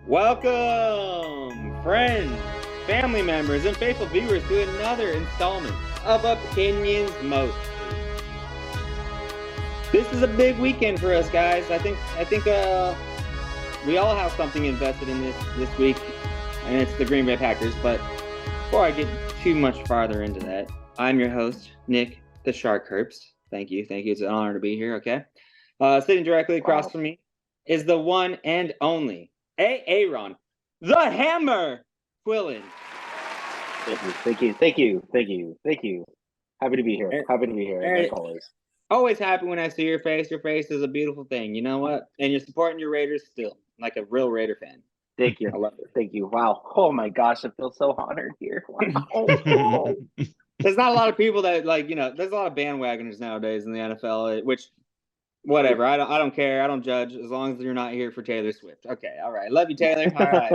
Welcome, friends, family members, and faithful viewers to another installment of Opinions Mostly. This is a big weekend for us, guys. I think we all have something invested in this week, and it's the Green Bay Packers. But before I get too much farther into that, I'm your host, Nick the Shark Herbst. Thank you. It's an honor to be here. Okay, sitting directly across from me is the one and only Aaron, the Hammer Quillen. Thank you. Happy to be here. Like always. Always happy when I see your face. Your face is a beautiful thing. You know what? And you're supporting your Raiders still, like a real Raider fan. Thank you. I love it. Thank you. Wow. Oh my gosh, I feel so honored here. Wow. There's not a lot of people that there's a lot of bandwagoners nowadays in the NFL, which whatever. I don't care. I don't judge as long as you're not here for Taylor Swift. Okay, all right. Love you, Taylor. All right.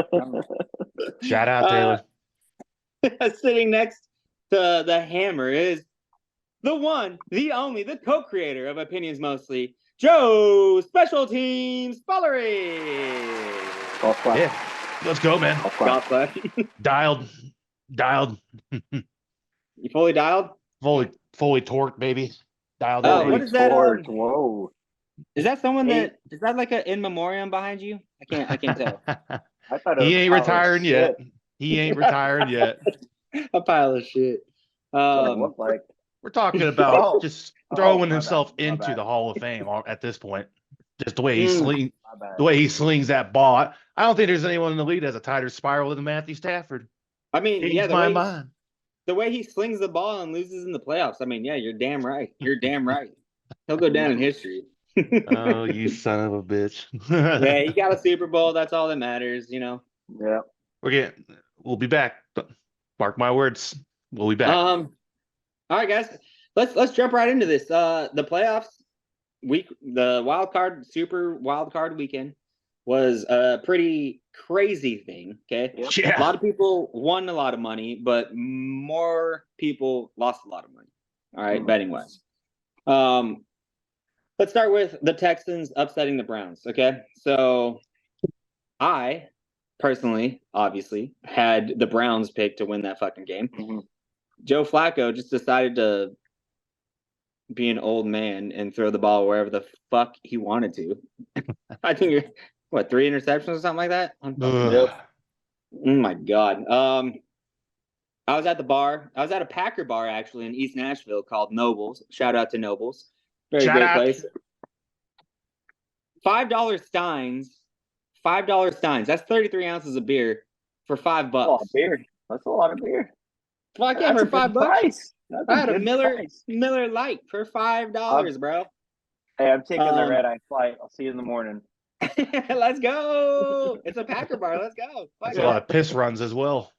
Shout out, Taylor. Sitting next to the Hammer is the one, the only, the co-creator of Opinions Mostly, Joe Special Teams Follery. Yeah, let's go, man. Dialed. You fully dialed? Fully torqued, baby. Dialed. Oh, what is that? Whoa. Is that someone is that like an in memoriam behind you? I can't tell. I thought he ain't retiring yet. He ain't retired yet. A pile of shit. We're talking about just throwing himself into the Hall of Fame at this point. Just the way he slings that ball. I don't think there's anyone in the league that has a tighter spiral than Matthew Stafford. I mean, mind. The way he slings the ball and loses in the playoffs. I mean, yeah, you're damn right. He'll go down in history. Oh, you son of a bitch. Yeah, he got a Super Bowl. That's all that matters, you know. Yeah. We'll be back. Mark my words. We'll be back. All right, guys. Let's jump right into this. The playoffs week, the super wild card weekend was a pretty crazy thing. Okay. Yeah. A lot of people won a lot of money, but more people lost a lot of money. All right, betting wise. Let's start with the Texans upsetting the Browns. Okay. So I personally, obviously, had the Browns pick to win that fucking game. Mm-hmm. Joe Flacco just decided to be an old man and throw the ball wherever the fuck he wanted to. I think 3 interceptions or something like that? Oh my God. I was at the bar. I was at a Packer bar actually in East Nashville called Nobles. Shout out to Nobles. Very great place. $5 Steins. $5 Steins. That's 33 ounces of beer for $5. That's a lot of beer. Fuck yeah, for $5. I had a Miller Lite for $5, bro. Hey, I'm taking the red-eye flight. I'll see you in the morning. Let's go. It's a Packer bar. Let's go. That's a lot of piss runs as well.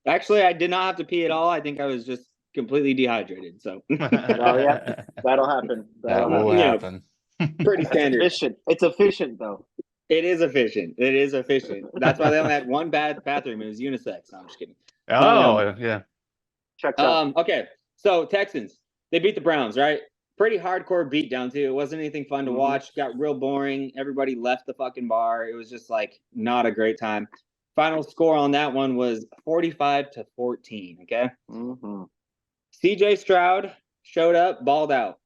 Actually, I did not have to pee at all. I think I was just completely dehydrated. So yeah, that'll happen. That will happen. Pretty standard. It's efficient, though. It is efficient. That's why they only had one bad bathroom. It was unisex. No, I'm just kidding. Oh, yeah. Check out. Okay, so Texans, they beat the Browns, right? Pretty hardcore beatdown, too. It wasn't anything fun to watch. Got real boring. Everybody left the fucking bar. It was just not a great time. Final score on that one was 45-14, okay? Mm-hmm. CJ Stroud showed up, balled out.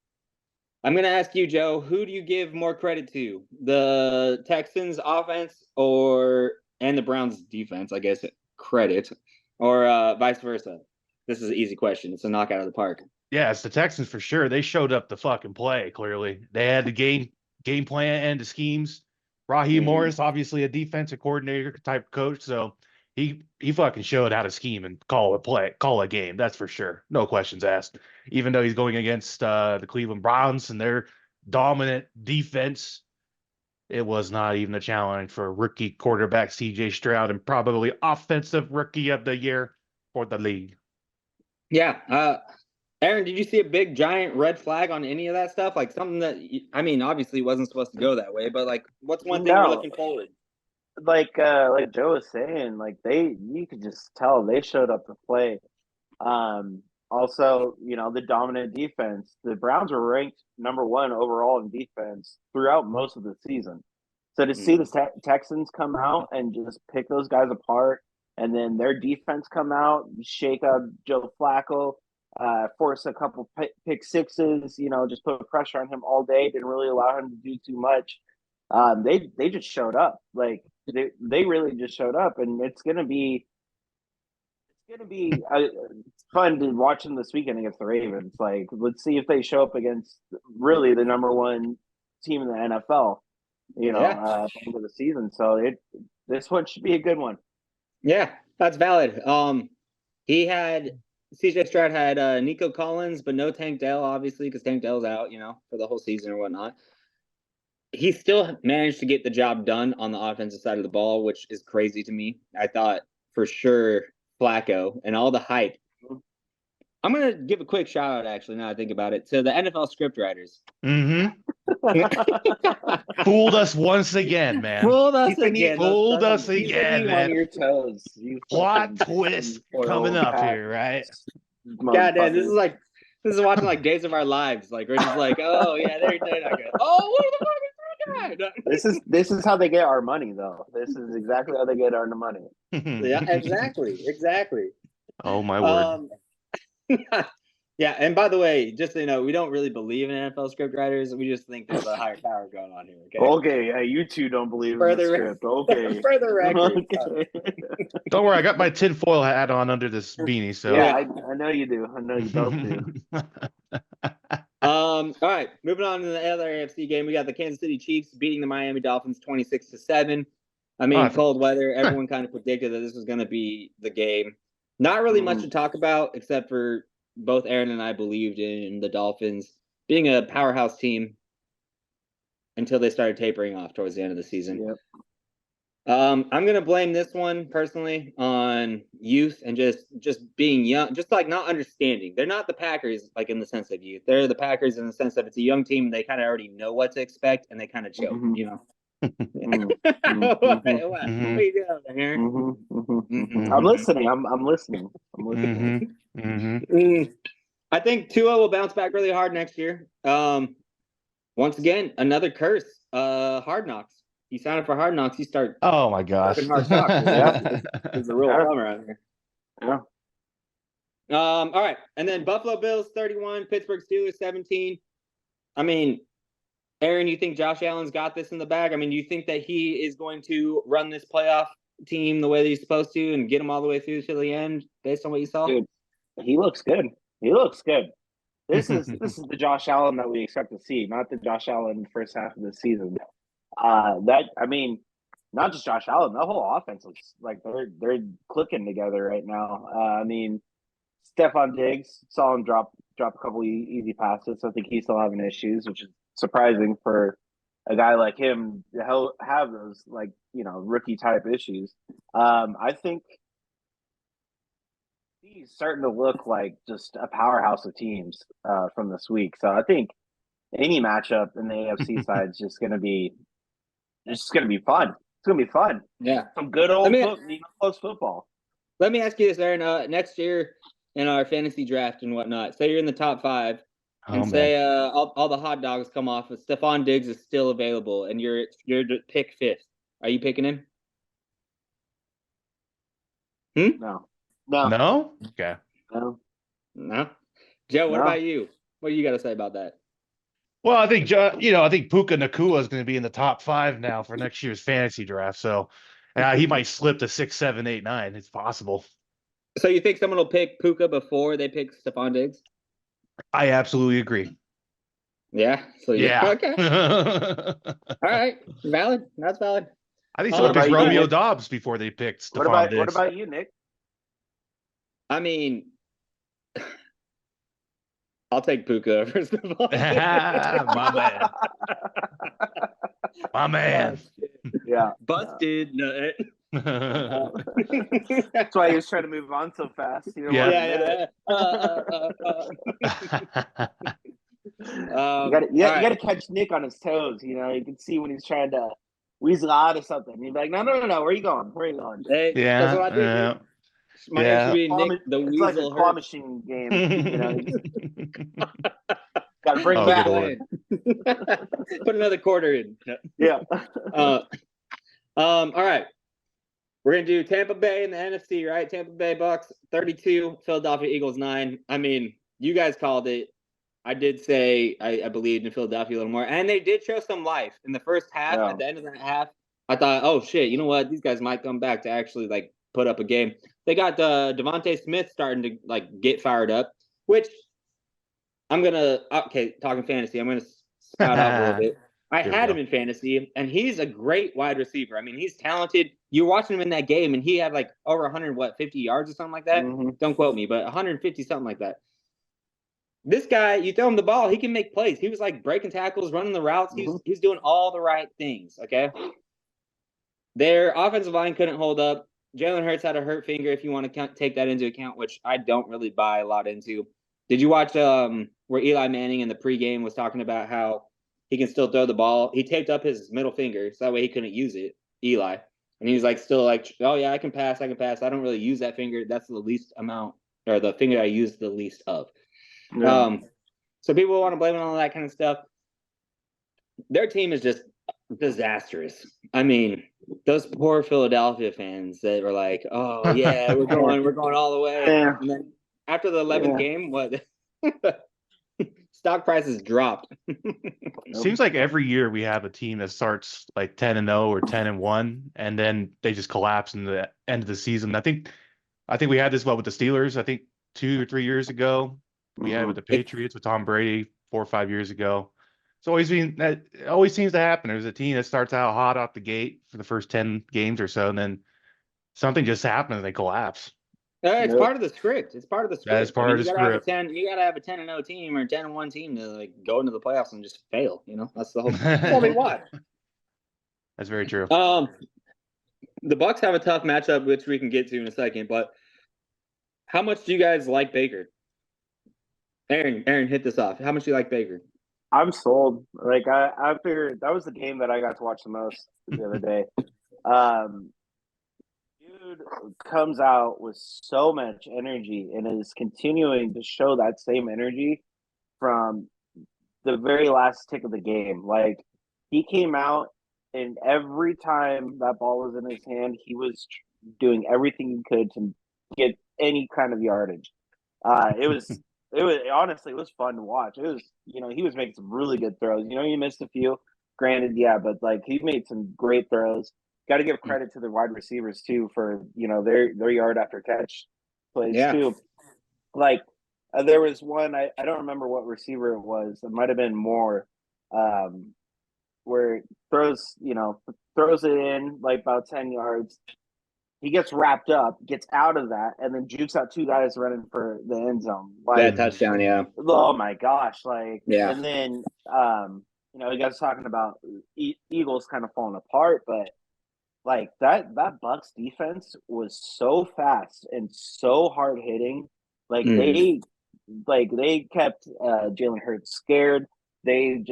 I'm going to ask you, Joe, who do you give more credit to? The Texans offense and the Browns defense, I guess, credit, or vice versa? This is an easy question. It's a knockout of the park. Yeah, it's the Texans for sure. They showed up to fucking play, clearly. They had the game plan and the schemes. Raheem Morris, obviously a defensive coordinator type coach, so he fucking showed how to scheme and call a game. That's for sure. No questions asked. Even though he's going against the Cleveland Browns and their dominant defense, it was not even a challenge for rookie quarterback CJ Stroud and probably offensive rookie of the year for the league. Yeah. Aaron, did you see a big giant red flag on any of that stuff? Like something that, I mean, obviously wasn't supposed to go that way, but what's one thing you're looking forward? Like Joe was saying, you could just tell they showed up to play. Also, the dominant defense. The Browns were ranked number 1 overall in defense throughout most of the season. So to see the Texans come out and just pick those guys apart, and then their defense come out, shake up Joe Flacco, force a couple pick sixes, just put pressure on him all day, didn't really allow him to do too much. They just showed up. Like they really just showed up, and it's gonna be fun to watch them this weekend against the Ravens. Like, let's see if they show up against really the number one team in the NFL. At the end of the season. So this one should be a good one. Yeah, that's valid. CJ Stroud had Nico Collins, but no Tank Dell, obviously, because Tank Dell's out, for the whole season or whatnot. He still managed to get the job done on the offensive side of the ball, which is crazy to me. I thought for sure Flacco and all the hype. I'm going to give a quick shout out, actually, now I think about it, to the NFL script writers. Mm-hmm. Fooled us once again, man. Fooled us again, man. On your toes. Plot twist coming up here, right? God damn, this is watching like Days of Our Lives. Like, we're just like, oh yeah, they're not good. Oh, what the fuck is that? This is how they get our money, though. This is exactly how they get our money. Yeah, exactly. Oh my word. Yeah, and by the way, just so you know, we don't really believe in NFL script writers. We just think there's a higher power going on here. Okay, you two don't believe in the script. Okay. For the record. Okay. Don't worry, I got my tinfoil hat on under this beanie. So yeah, I know you do. I know you both do. All right, moving on to the other AFC game, we got the Kansas City Chiefs beating the Miami Dolphins 26-7. I mean, cold weather. Everyone kind of predicted that this was going to be the game. Not really much to talk about, except for both Aaron and I believed in the Dolphins being a powerhouse team until they started tapering off towards the end of the season. Yep. I'm going to blame this one personally on youth and just being young, just like not understanding. They're not the Packers, like in the sense of youth. They're the Packers in the sense that it's a young team. They kind of already know what to expect and they kind of chill, What are you doing here? I'm listening. I'm listening. I think Tua will bounce back really hard next year. Once again, another curse. Hard Knocks. He signed up for Hard Knocks. He started. Oh my gosh! Hard Knocks. Yeah, it's a real bummer out here. Yeah. All right, and then Buffalo Bills 31, Pittsburgh Steelers 17. I mean, Aaron, you think Josh Allen's got this in the bag? I mean, do you think that he is going to run this playoff team the way that he's supposed to and get them all the way through to the end based on what you saw? Dude, he looks good. This is the Josh Allen that we expect to see, not the Josh Allen first half of the season. Not just Josh Allen, the whole offense looks like they're clicking together right now. Stephon Diggs, saw him drop a couple easy passes. So I think he's still having issues, which is surprising for a guy like him to have those rookie type issues. I think he's starting to look like just a powerhouse of teams from this week. So I think any matchup in the AFC side is just going to be fun. It's going to be fun. Yeah, some good old close football. Let me ask you this, Aaron. Next year in our fantasy draft and whatnot, say you're in the top 5. And say all the hot dogs come off, but Stephon Diggs is still available, and you're to pick 5th. Are you picking him? No. Okay. No. Joe, what about you? What do you got to say about that? Well, I think Puka Nacua is going to be in the top 5 now for next year's fantasy draft. So he might slip to 6, 7, 8, 9. It's possible. So you think someone will pick Puka before they pick Stephon Diggs? I absolutely agree. Yeah. So yeah. Okay. All right. Valid. That's valid. I think someone picked Romeo Dobbs before they picked Stephon Diggs. What about you, Nick? I mean, I'll take Puka over Stephon Diggs. My man. Yeah. Busted. No. That's why he was trying to move on so fast. You got to catch Nick on his toes. You can see when he's trying to weasel out of something. You're like, no. Where are you going? Hey, that's what I do. Yeah. My name should be Nick the it's Weasel. It's like a claw machine game. Got to bring Oh, back. good Lord. Put another quarter in. Yeah. All right. We're gonna do Tampa Bay in the NFC, right? Tampa Bay Bucks 32, Philadelphia Eagles 9. I mean, you guys called it. I did say I believed in Philadelphia a little more, and they did show some life in the first half. Yeah. At the end of that half, I thought, oh shit, you know what? These guys might come back to actually like put up a game. They got Devontae Smith starting to like get fired up, which I'm gonna talking fantasy. I'm gonna spout off a little bit. I Here we had go. him in fantasy, and he's a great wide receiver. I mean, he's talented. You're watching him in that game, and he had like over 150 yards or something like that. Mm-hmm. Don't quote me, but 150 something like that. This guy, you throw him the ball, he can make plays. He was like breaking tackles, running the routes. He's doing all the right things. Okay. Their offensive line couldn't hold up. Jalen Hurts had a hurt finger, if you want to take that into account, which I don't really buy a lot into. Did you watch where Eli Manning in the pregame was talking about how he can still throw the ball? He taped up his middle finger so that way he couldn't use it, Eli. And he was like, still like, oh yeah, I can pass. I don't really use that finger. That's the least amount, or the finger I use the least of. Yeah. So people want to blame it on all that kind of stuff. Their team is just disastrous. I mean, those poor Philadelphia fans that were like, "Oh yeah, we're going all the way." Yeah. And then after the 11th game, what? Stock prices dropped. Seems like every year we have a team that starts like 10-0 or 10-1, and then they just collapse in the end of the season. I think we had this with the Steelers. I think 2 or 3 years ago. We had it with the Patriots with Tom Brady 4 or 5 years ago. It's always been that. It always seems to happen. There's a team that starts out hot off the gate for the first 10 games or so, and then something just happens and they collapse. It's part of the script. It's part of the script. That is part of the script. You gotta have a 10-0 team or a 10-1 team to like go into the playoffs and just fail. You know, that's the whole. That's all they want. That's very true. The Bucks have a tough matchup, which we can get to in a second. But how much do you guys like Baker? Aaron, hit this off. How much do you like Baker? I'm sold. Like I figured that was the game that I got to watch the most the other day. Dude comes out with so much energy and is continuing to show that same energy from the very last tick of the game. Like he came out and every time that ball was in his hand, he was doing everything he could to get any kind of yardage. It was honestly, it was fun to watch. It was, he was making some really good throws. He missed a few, granted, yeah, but like he made some great throws. Got to give credit to the wide receivers too for their yard after catch plays too. Like there was one I don't remember what receiver it was. It might have been Moore, where throws it in like about 10 yards. He gets wrapped up, gets out of that, and then jukes out two guys running for the end zone. Like, touchdown, yeah. Oh my gosh, yeah. And then you guys talking about Eagles kind of falling apart, but like that Bucks defense was so fast and so hard hitting. Like they kept Jalen Hurts scared. They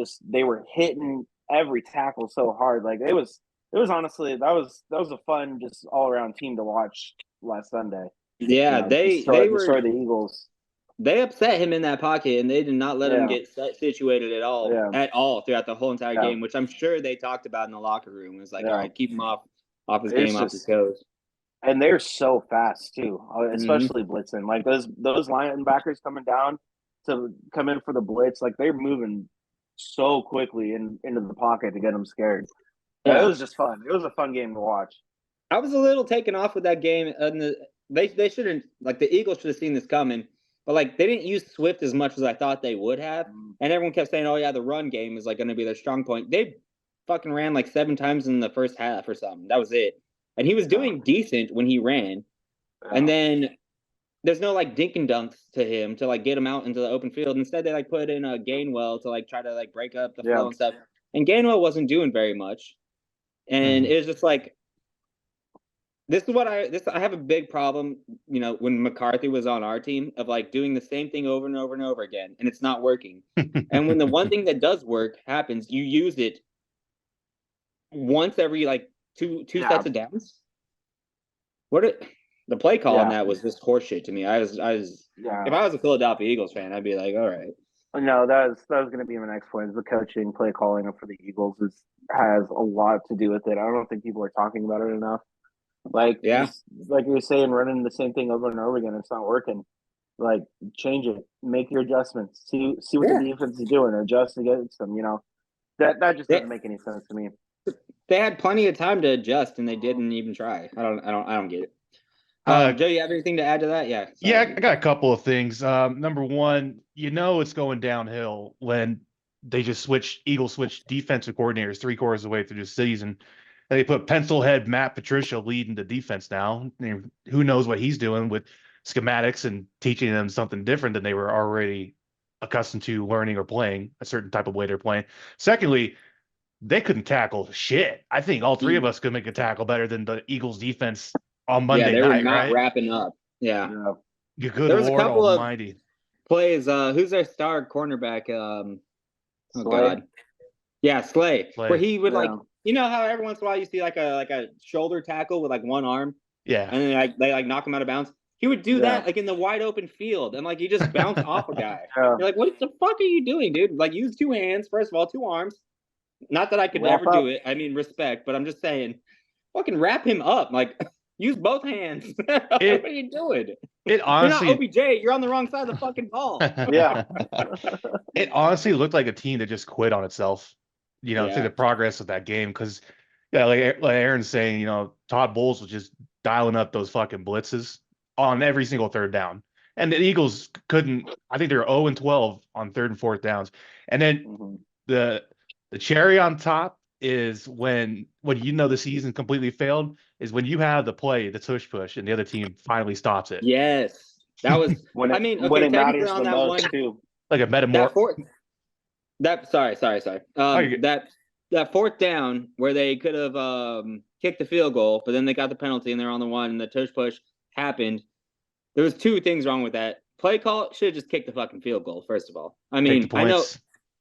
were hitting every tackle so hard. Like it was honestly that was a fun just all around team to watch last Sunday. Yeah, they destroyed the Eagles. They upset him in that pocket, and they did not let him get situated at all throughout the whole entire game, which I'm sure they talked about in the locker room. It was like, all right, keep him off his game, off his toes. And they're so fast too, especially blitzing. Like those linebackers coming down to come in for the blitz, like they're moving so quickly into the pocket to get them scared. Yeah, it was just fun. It was a fun game to watch. I was a little taken off with that game, and they shouldn't, like, the Eagles should have seen this coming, but like they didn't use Swift as much as I thought they would have, and everyone kept saying, "Oh yeah, the run game is like going to be their strong point." They fucking ran like 7 times in the first half or something. That was it, and he was doing decent when he ran, and then there's no like dink and dunks to him to like get him out into the open field. Instead, they like put in a Gainwell to like try to like break up the flow and stuff, and Gainwell wasn't doing very much. And it was just like, this is what I have a big problem, when McCarthy was on our team, of like doing the same thing over and over and over again, and it's not working. And when the one thing that does work happens, you use it once every like two sets of downs. The play call on that was just horseshit to me. I was if I was a Philadelphia Eagles fan, I'd be like, all right. No, that was going to be my next point. Is the coaching, play calling for the Eagles has a lot to do with it. I don't think people are talking about it enough. Like Yeah. just like you were saying, running the same thing over and over again, it's not working. Like change it, make your adjustments, see what the Yeah. defense is doing, adjust against them. That just They, doesn't make any sense to me. they had plenty of time to adjust and they didn't even try. I don't get it. Uh, Joe, you have anything to add to that? Yeah. yeah, Sorry. I got a couple of things. Number one, it's going downhill when Eagles switch defensive coordinators 3 quarters of the way through the season. And they put pencil head Matt Patricia leading the defense now. Who knows what he's doing with schematics and teaching them something different than they were already accustomed to learning or playing a certain type of way they're playing. Secondly, they couldn't tackle shit. I think all three of us could make a tackle better than the Eagles defense on Yeah, Monday they were night, not right? wrapping up. Yeah. You good There was a Lord couple of Almighty. plays. Who's their star cornerback? Oh Slay. God. Yeah, Slay. Where he would Yeah. how every once in a while you see like a shoulder tackle with like one arm, Yeah. and then they knock him out of bounds. He would do that like in the wide open field, and like he just bounced off a guy. Yeah. You're like, what the fuck are you doing, dude? Like use 2 hands, first of all, 2 arms. Not that I could Wrap ever up. do it. I mean, respect, but I'm just saying, fucking wrap him up. Like use both hands. What are you doing? It honestly, You're not OBJ. You're on the wrong side of the fucking ball. Yeah. It honestly looked like a team that just quit on itself, through Yeah. the progress of that game. Because, yeah, like Aaron's saying, Todd Bowles was just dialing up those fucking blitzes on every single third down. And the Eagles couldn't, I think they're 0 and 12 on third and fourth downs. And then the cherry on top is when the season completely failed is when you have the play, the tush push, and the other team finally stops it. Yes. That was when I mean, it okay, technically matters on the that most one too. Like a metamorph. Sorry. That fourth down where they could have kicked the field goal, but then they got the penalty and they're on the one and the tush push happened. There was 2 things wrong with that. Play call should have just kicked the fucking field goal, first of all. I mean, I know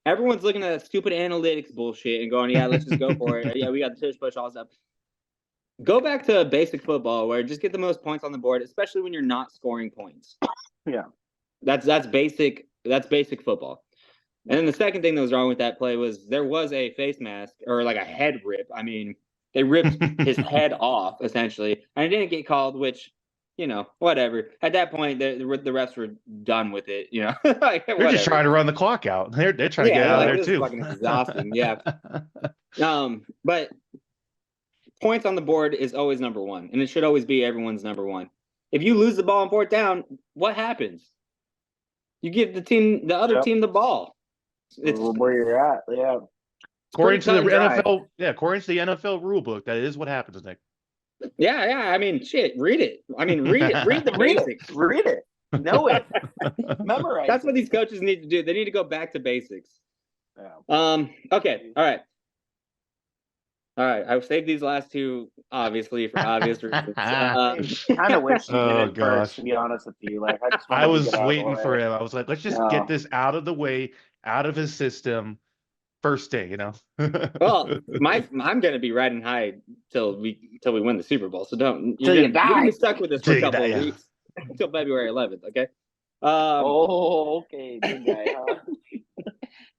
everyone's looking at that stupid analytics bullshit and going, yeah, let's just go for it. Yeah, we got the tush push, all stuff. Go back to basic football where just get the most points on the board, especially when you're not scoring points. Yeah. That's basic football. And then the second thing that was wrong with that play was there was a face mask or like a head rip. I mean, they ripped his head off essentially, and it didn't get called, which, whatever. At that point, the refs were done with it. Like, they're just trying to run the clock out. They're trying to get out of there this too. Is fucking exhausting. Yeah. But points on the board is always number one, and it should always be everyone's number one. If you lose the ball on fourth down, what happens? You give the other team the ball. It's where you're at, yeah. According to the NFL rule book, that is what happens, Nick. Yeah. I mean, shit. Read it. I mean, read it. Read the basics. Read it. Know it. Memorize. That's what these coaches need to do. They need to go back to basics. Yeah. Okay. All right. I've saved these last 2, obviously, for obvious reasons. I kind of wish you did it first, to be honest with you. Like, I was waiting for him. I was like, let's just get this out of the way, out of his system. First day, Well, I'm gonna be riding high till we win the Super Bowl. So you're gonna be stuck with this for a couple of weeks until February 11th. Okay. Okay, good guy, huh?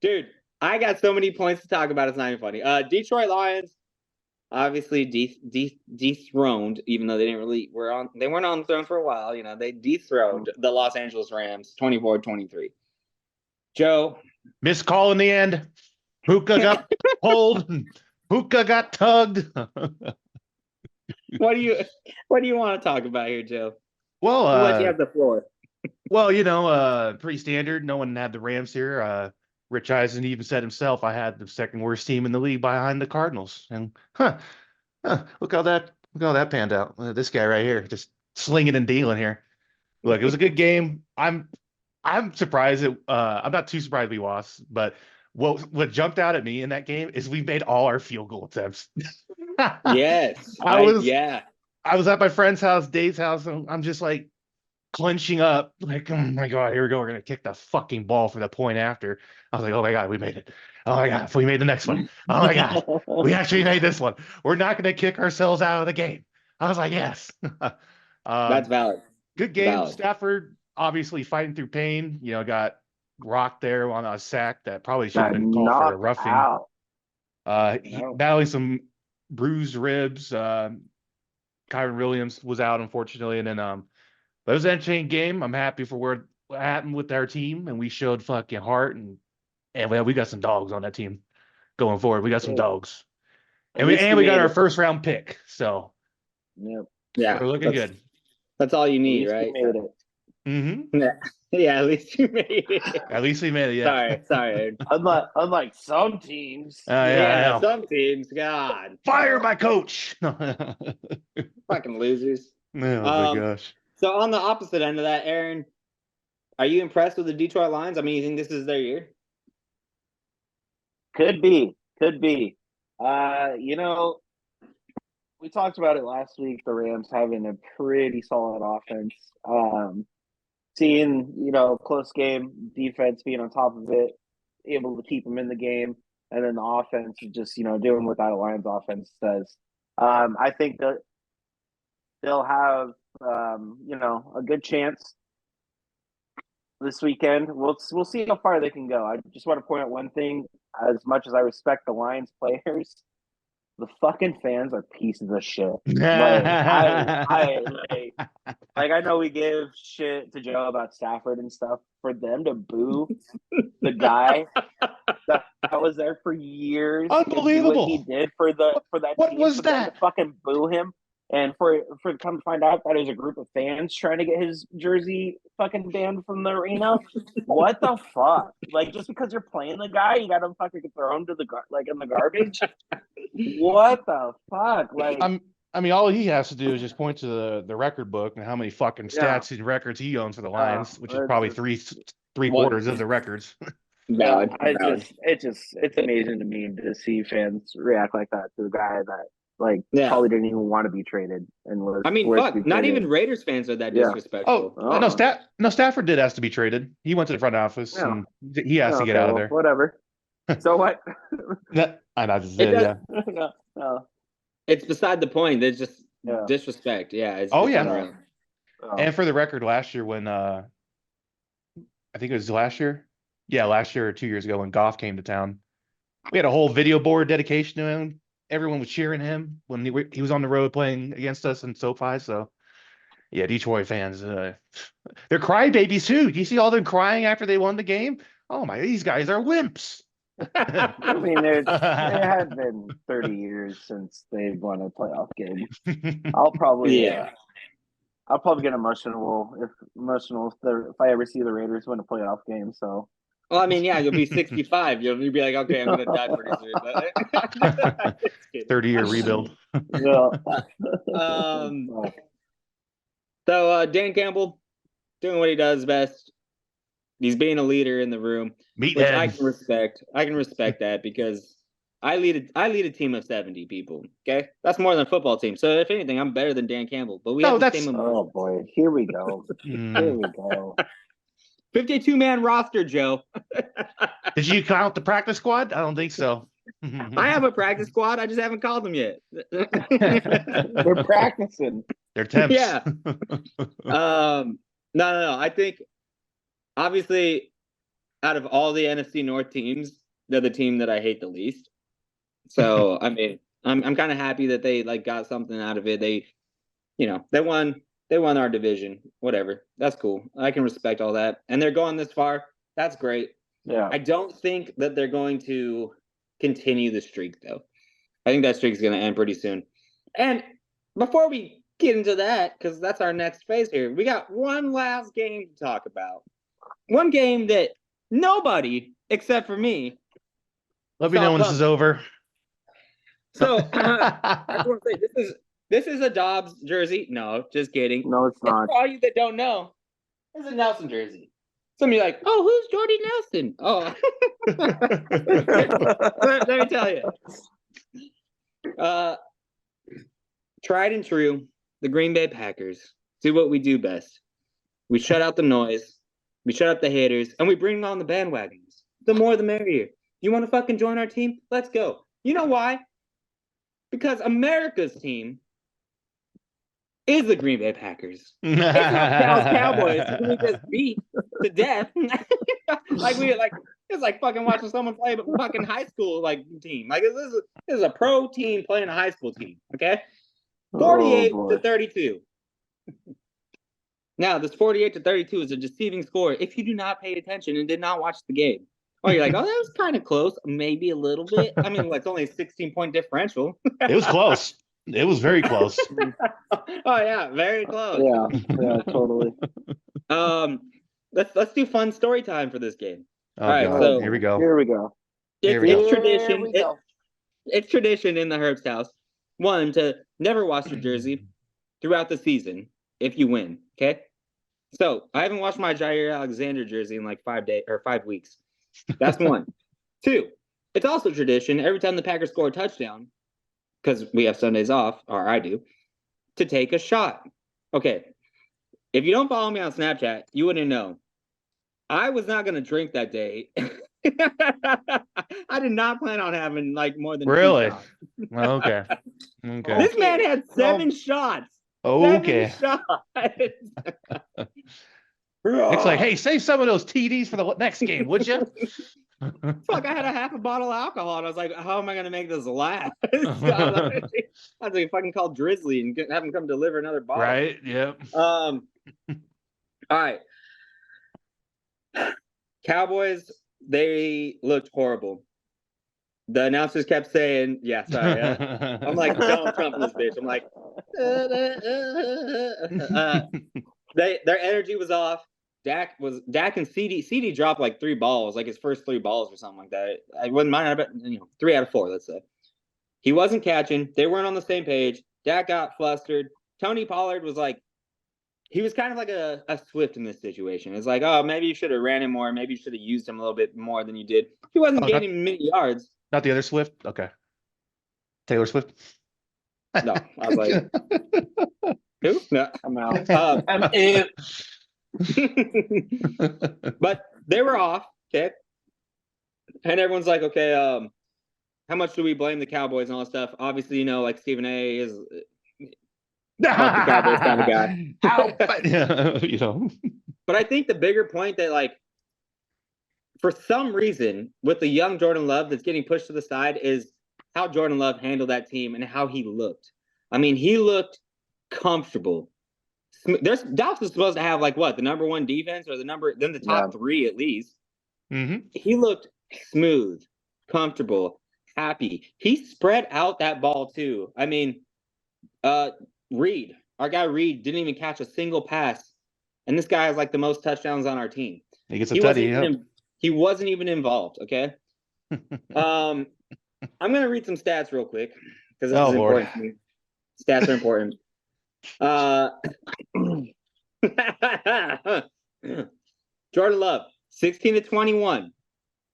Dude, I got so many points to talk about. It's not even funny. Detroit Lions, obviously dethroned, even though they weren't on the throne for a while. They dethroned the Los Angeles Rams 24-23. Joe, missed call in the end. Puka got pulled. Puka got tugged. What do you want to talk about here, Joe? Well, I'll let you have the floor. Well, pretty standard. No one had the Rams here. Rich Eisen even said himself, I had the second worst team in the league behind the Cardinals. And look how that panned out. This guy right here, just slinging and dealing here. Look, it was a good game. I'm surprised. I'm not too surprised we lost, but what jumped out at me in that game is we made all our field goal attempts. Yes. I was at my friend's house, Dave's house, and I'm just like clenching up, like, oh my God, here we go. We're going to kick the fucking ball for the point after. I was like, oh my God, we made it. Oh my God, we made the next one. Oh my God, we actually made this one. We're not going to kick ourselves out of the game. I was like, yes. That's valid. Good game. Valid. Stafford obviously fighting through pain, got rocked there on a sack that probably should have been called for a knocked roughing. out. He battling some bruised ribs. Kyron Williams was out, unfortunately, and then but it was an entertaining game. I'm happy for what happened with our team, and we showed fucking heart, and we got some dogs on that team going forward. We got some dogs, and we got our first round pick, so yeah, we're looking good. That's all you need, right? Made it. Mm-hmm. Yeah, at least you made it. At least we made it. Yeah. Sorry. Unlike some teams. Yeah, some teams, God, fire my coach. Fucking losers. Oh my gosh. So on the opposite end of that, Aaron, are you impressed with the Detroit Lions? I mean, you think this is their year? Could be. We talked about it last week. The Rams having a pretty solid offense. Seeing, close game, defense being on top of it, able to keep them in the game, and then the offense just, doing what that Lions offense does. I think that they'll have, a good chance this weekend. We'll see how far they can go. I just want to point out one thing. As much as I respect the Lions players, the fucking fans are pieces of shit. I know we give shit to Joe about Stafford and stuff. For them to boo the guy that was there for years, unbelievable. What he did for that. What team, was for that? them to fucking boo him, and for to come to find out that it was a group of fans trying to get his jersey fucking banned from the arena. What the fuck? Like, just because you're playing the guy, you got him fucking thrown to the in the garbage. What the fuck? Like, I mean, all he has to do is just point to the record book and how many fucking stats and records he owns for the Lions, which is probably three quarters of the records. It's amazing to me to see fans react like that to a guy that probably didn't even want to be traded and was. I mean, fuck, not even Raiders fans are that disrespectful. No, Stafford did ask to be traded. He went to the front office and he has to get out of there. Whatever. So what? I just did, No. It's beside the point. There's just disrespect. Yeah. It's unreal. And for the record, last year when I think it was last year. Yeah, last year or 2 years ago when Goff came to town, we had a whole video board dedication to him. Everyone was cheering him when he was on the road playing against us in SoFi. So, yeah, Detroit fans, they're crybabies too. Do you see all them crying after they won the game? Oh my, these guys are wimps. I mean, it had been 30 years since they've won a playoff game. I'll probably get emotional if I ever see the Raiders win a playoff game. So. Well, I mean, yeah, you'll be 65. You'll be like, okay, I'm gonna die pretty soon. But 30-year rebuild. So Dan Campbell doing what he does best. He's being a leader in the room, which I can respect. I can respect that because I lead a team of 70 people. Okay, that's more than a football team. So if anything, I'm better than Dan Campbell. But oh boy, here we go. Here we go. 52-man roster, Joe. Did you count the practice squad? I don't think so. I have a practice squad. I just haven't called them yet. They're practicing. They're temps. Yeah. No. I think obviously out of all the NFC North teams, they're the team that I hate the least. So I mean, I'm kind of happy that they got something out of it. They won our division. Whatever. That's cool. I can respect all that. And they're going this far. That's great. Yeah. I don't think that they're going to continue the streak, though. I think that streak is going to end pretty soon. And before we get into that, because that's our next phase here, we got one last game to talk about. One game that nobody, except for me, let me know when this is over. So, I just want to say, this is a Dobbs jersey. No, just kidding. No, it's not. And for all you that don't know, it's a Nelson jersey. Some of you are like, oh, who's Jordy Nelson? Oh, let me tell you. Tried and true, the Green Bay Packers do what we do best. We shut out the noise, we shut up the haters, and we bring on the bandwagons. The more the merrier. You want to fucking join our team? Let's go. You know why? Because America's team is the Green Bay Packers. It's not Dallas Cowboys who we just beat to death. It's like fucking watching someone play a fucking high school team. Like this is a pro team playing a high school team. Okay, 48-32. Now this 48-32 is a deceiving score if you do not pay attention and did not watch the game. Or you're like, oh, that was kind of close, maybe a little bit. I mean, it's only a 16-point differential. It was close. It was very close. Oh yeah, very close. Yeah, totally. Let's do fun story time for this game. Oh, all right, God. so Here we go. Here we go. It's tradition. It's tradition in the Herbst house. One, to never wash your jersey throughout the season if you win. Okay. So I haven't washed my Jair Alexander jersey in like 5 weeks. That's one. Two, it's also tradition every time the Packers score a touchdown, because we have Sundays off, or I do, to take a shot. Okay. If you don't follow me on Snapchat, you wouldn't know. I was not going to drink that day. I did not plan on having like more than really. 2 shots. Okay. This man had 7 shots. Okay. 7 shots. It's like, hey, save some of those TDs for the next game, would you? Fuck, I had a half a bottle of alcohol, and I was like, how am I going to make this last? I was like, fucking call Drizzly and have him come deliver another bottle. Right, yep. All right. Cowboys, they looked horrible. The announcers kept saying, yeah, sorry. I'm like Donald Trump in this bitch. I'm like, their energy was off. Dak and CD dropped like 3 balls, like his first 3 balls or something like that. I wouldn't mind, but 3 out of 4, let's say. He wasn't catching. They weren't on the same page. Dak got flustered. Tony Pollard was like, he was kind of like a Swift in this situation. It's like, oh, maybe you should have ran him more. Maybe you should have used him a little bit more than you did. He wasn't gaining many yards. Not the other Swift? Okay. Taylor Swift? No. I was like, who? No. I'm out. I'm in. But they were off, okay? And everyone's like, okay, how much do we blame the Cowboys and all that stuff? Obviously, like Stephen A is not the Cowboys kind of guy. But I think the bigger point that, like, for some reason, with the young Jordan Love that's getting pushed to the side is how Jordan Love handled that team and how he looked. I mean, he looked comfortable. Dallas was supposed to have like what, the number 1 defense or the top 3 at least. Mm-hmm. He looked smooth, comfortable, happy. He spread out that ball too. I mean, Reed, our guy Reed, didn't even catch a single pass, and this guy has like the most touchdowns on our teteam. He gets a tutty. He wasn't even involved. Okay. I'm gonna read some stats real quick because this is important to me. Stats are important. Jordan Love, 16-21,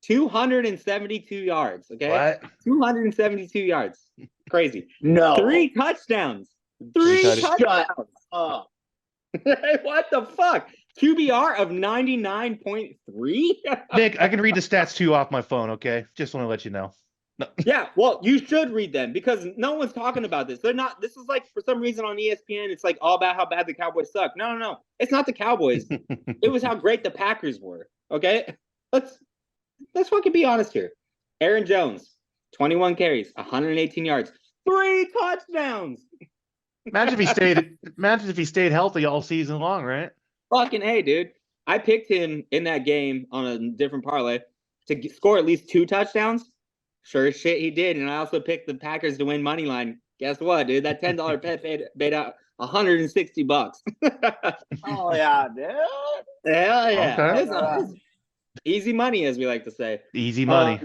272 yards. Okay, what? 272 yards. Crazy. No, 3 touchdowns. 3 touchdowns. Oh. What the fuck? QBR of 99.3. Nick, I can read the stats too off my phone. Okay, just want to let you know. No. Yeah, well, you should read them because no one's talking about this. They're not. This is like, for some reason on ESPN, it's like all about how bad the Cowboys suck. No. It's not the Cowboys. It was how great the Packers were. Okay, let's fucking be honest here. Aaron Jones, 21 carries, 118 yards, 3 touchdowns. Imagine if he stayed healthy all season long, right? Fucking hey, dude. I picked him in that game on a different parlay to score at least 2 touchdowns. Sure as shit he did. And I also picked the Packers to win money line. Guess what, dude? That $10 bet paid out $160. Oh yeah, dude. Hell yeah. Okay. It's easy money, as we like to say. Easy money.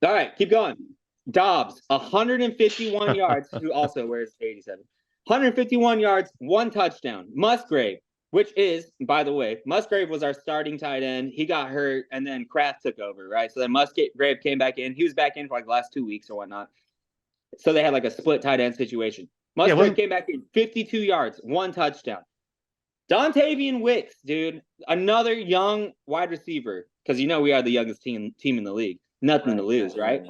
All right, keep going. Dobbs, 151 yards, who also wears 87. 151 yards, 1 touchdown. Musgrave, which is, by the way, Musgrave was our starting tight end. He got hurt, and then Kraft took over, right? So then Musgrave came back in. He was back in for like the last 2 weeks or whatnot. So they had like a split tight end situation. Musgrave came back in 52 yards, 1 touchdown. Dontavian Wicks, dude, another young wide receiver, because we are the youngest team in the league. Nothing to lose, right?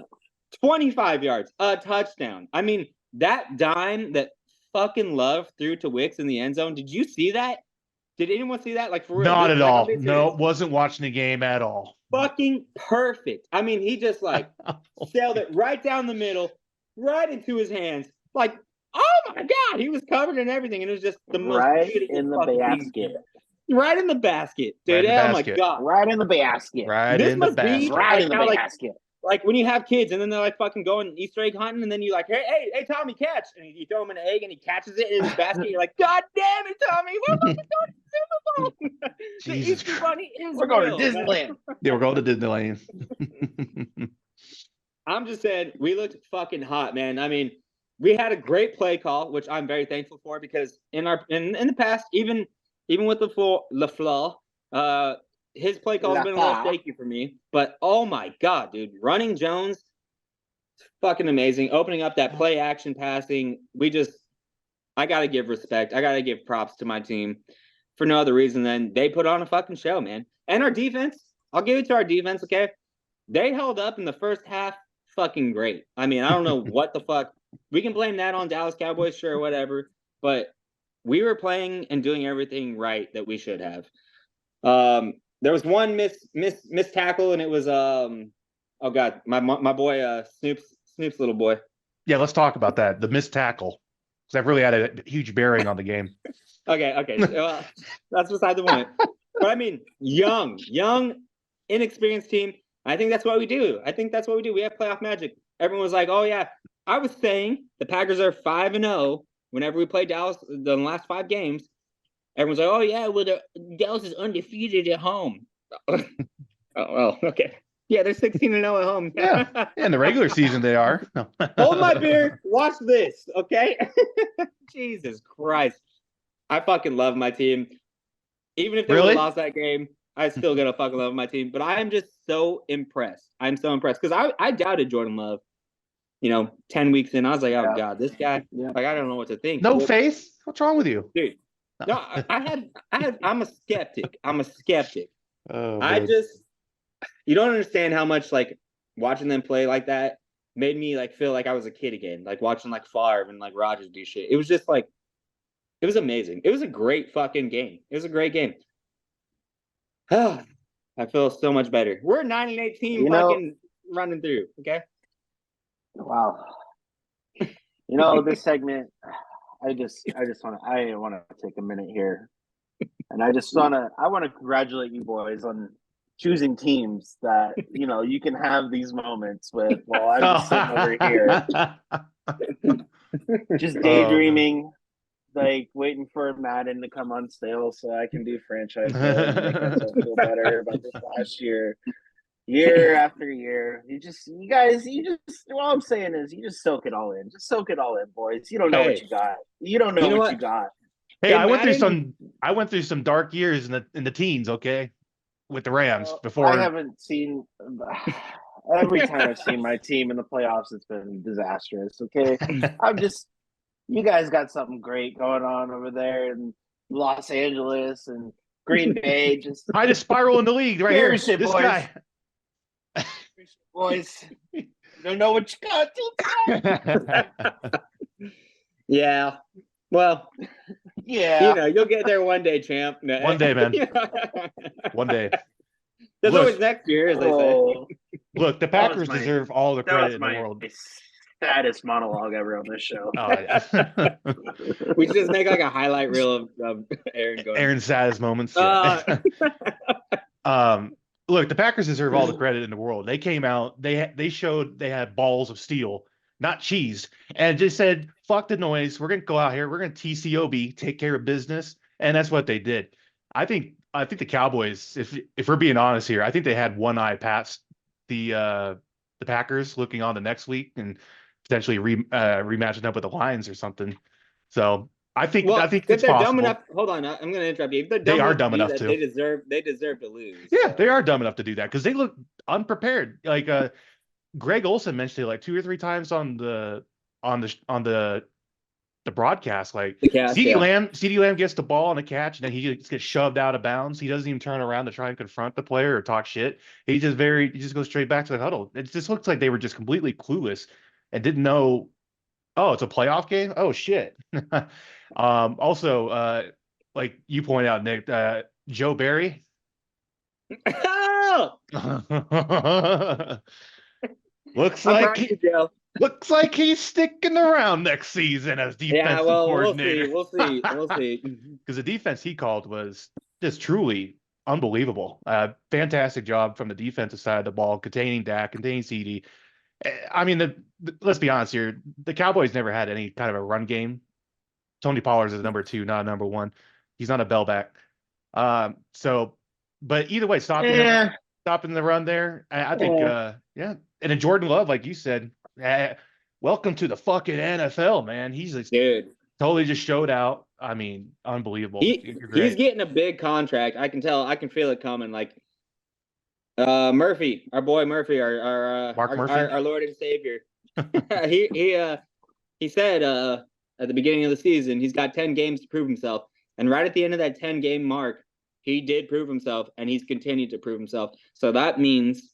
25 yards, a touchdown. I mean, that dime that fucking love threw to Wicks in the end zone. Did you see that? Did anyone see that? Like, for real? Not at Like, I'm all. being No, serious. wasn't watching the game at all. Fucking perfect. I mean, he just like sailed it right down the middle, right into his hands. Like, oh my God, he was covered in everything. And it was just the most Right beautiful in the fucking basket. thing. Right in the basket, Right dude. in the Oh my basket. God. Right in the basket. Right This in the must be basket. Right like in the how, like, basket. like when you have kids and then they're like fucking going Easter egg hunting and then you like, hey, Tommy, catch. And you throw him an egg and he catches it in his basket. You're like, God damn it, Tommy. We're fucking going to Super Bowl. The Jesus Easter Christ. Bunny is We're going to real, man. Disneyland. Yeah, we're going to Disneyland. I'm just saying, we looked fucking hot, man. I mean, we had a great play call, which I'm very thankful for, because in the past, even with LaFleur, his play call has been a little shaky for me. But oh my God, dude, running Jones, fucking amazing. Opening up that play action passing, I gotta give respect. I gotta give props to my team for no other reason than they put on a fucking show, man. And our defense, I'll give it to our defense, okay? They held up in the first half fucking great. I mean, I don't know what the fuck. We can blame that on Dallas Cowboys, sure, whatever. But we were playing and doing everything right that we should have. There was one miss tackle, and it was oh God, my boy Snoop's little boy. Yeah, let's talk about that. The missed tackle. Because that really had a huge bearing on the game. Okay. Well, that's beside the point. But I mean, young, inexperienced team. I think that's what we do. We have playoff magic. Everyone was like, "Oh yeah." I was saying the Packers are 5-0 whenever we play Dallas the last 5 games. Everyone's like, "Oh yeah, well Dallas is undefeated at home." Oh well, okay. Yeah, they're 16-0 at home. Yeah, in the regular season they are. Hold my beer. Watch this, okay? Jesus Christ. I fucking love my team. Even if they would have lost that game, I still gonna fucking love my team. But I am just so impressed. I'm so impressed because I doubted Jordan Love. 10 weeks in, I was like, oh God, this guy. Like, I don't know what to think. No faith? What's wrong with you, dude? No, I'm a skeptic. Oh, You don't understand how much like watching them play like that made me like feel like I was a kid again. Like watching like Favre and like Rodgers do shit. It was just like, it was amazing. It was a great fucking game. It was a great game. I feel so much better. We're a 9-8 team fucking running through. Okay. Wow. This segment, I want to take a minute here, and I want to congratulate you boys on choosing teams that you can have these moments with while I'm just sitting over here, just daydreaming, like waiting for Madden to come on sale so I can do franchise mode and make myself feel better about this last year. Year after year, all I'm saying is you just soak it all in. Just soak it all in, boys. You don't know what you got. You don't know what you got. Hey, I went through some dark years in the teens, okay? With the Rams before. I haven't seen every time I've seen my team in the playoffs, it's been disastrous. Okay. You guys got something great going on over there in Los Angeles and Green Bay. Just I just spiral in the league right here. Shit, this boys. Guy. Boys, you don't know what you got. Yeah. Well, yeah. You'll get there one day, champ. One day, man. One day. There's always next year, as they say. Look, the Packers deserve all the credit in the world. Saddest monologue ever on this show. Oh, yeah. We should just make like a highlight reel of Aaron going. Aaron's saddest moments. Look, the Packers deserve all the credit in the world. They came out, they showed they had balls of steel, not cheese, and just said, fuck the noise. We're gonna go out here, we're gonna TCOB, take care of business. And that's what they did. I think the Cowboys, if we're being honest here, I think they had one eye past the Packers looking on the next week and potentially rematching up with the Lions or something. So I think it's they're possible. dumb enough. Hold on, I'm going to interrupt you. They are dumb enough to. They deserve to lose. Yeah, so. They are dumb enough to do that because they look unprepared. Like Greg Olsen mentioned it like 2 or 3 times on the broadcast. Like CeeDee Lamb gets the ball on a catch and then he gets shoved out of bounds. He doesn't even turn around to try and confront the player or talk shit. He just goes straight back to the huddle. It just looks like they were just completely clueless and didn't know Oh, it's a playoff game? Oh shit. Also, like you point out, Nick, Joe Barry. Oh, Looks I'm proud of like you, Joe. looks like he's sticking around next season as Yeah, defensive well, we'll see. coordinator. We'll see. We'll see. Because the defense he called was just truly unbelievable. Fantastic job from the defensive side of the ball, containing Dak, containing CD. I mean, let's be honest here. The Cowboys never had any kind of a run game. Tony Pollard's is number two, not number one. He's not a bellback. So, but either way, Yeah, stopping the run there. I think, yeah. yeah. And then Jordan Love, like you said, welcome to the fucking NFL, man. He's just Dude, totally just showed out. I mean, unbelievable. You're he's great. getting a big contract. I can tell. I can feel it coming. Like Murphy, our boy Murphy, Mark Murphy. our Lord and Savior. He said at the beginning of the season he's got 10 games to prove himself, and right at the end of that 10-game mark, he did prove himself, and he's continued to prove himself. So that means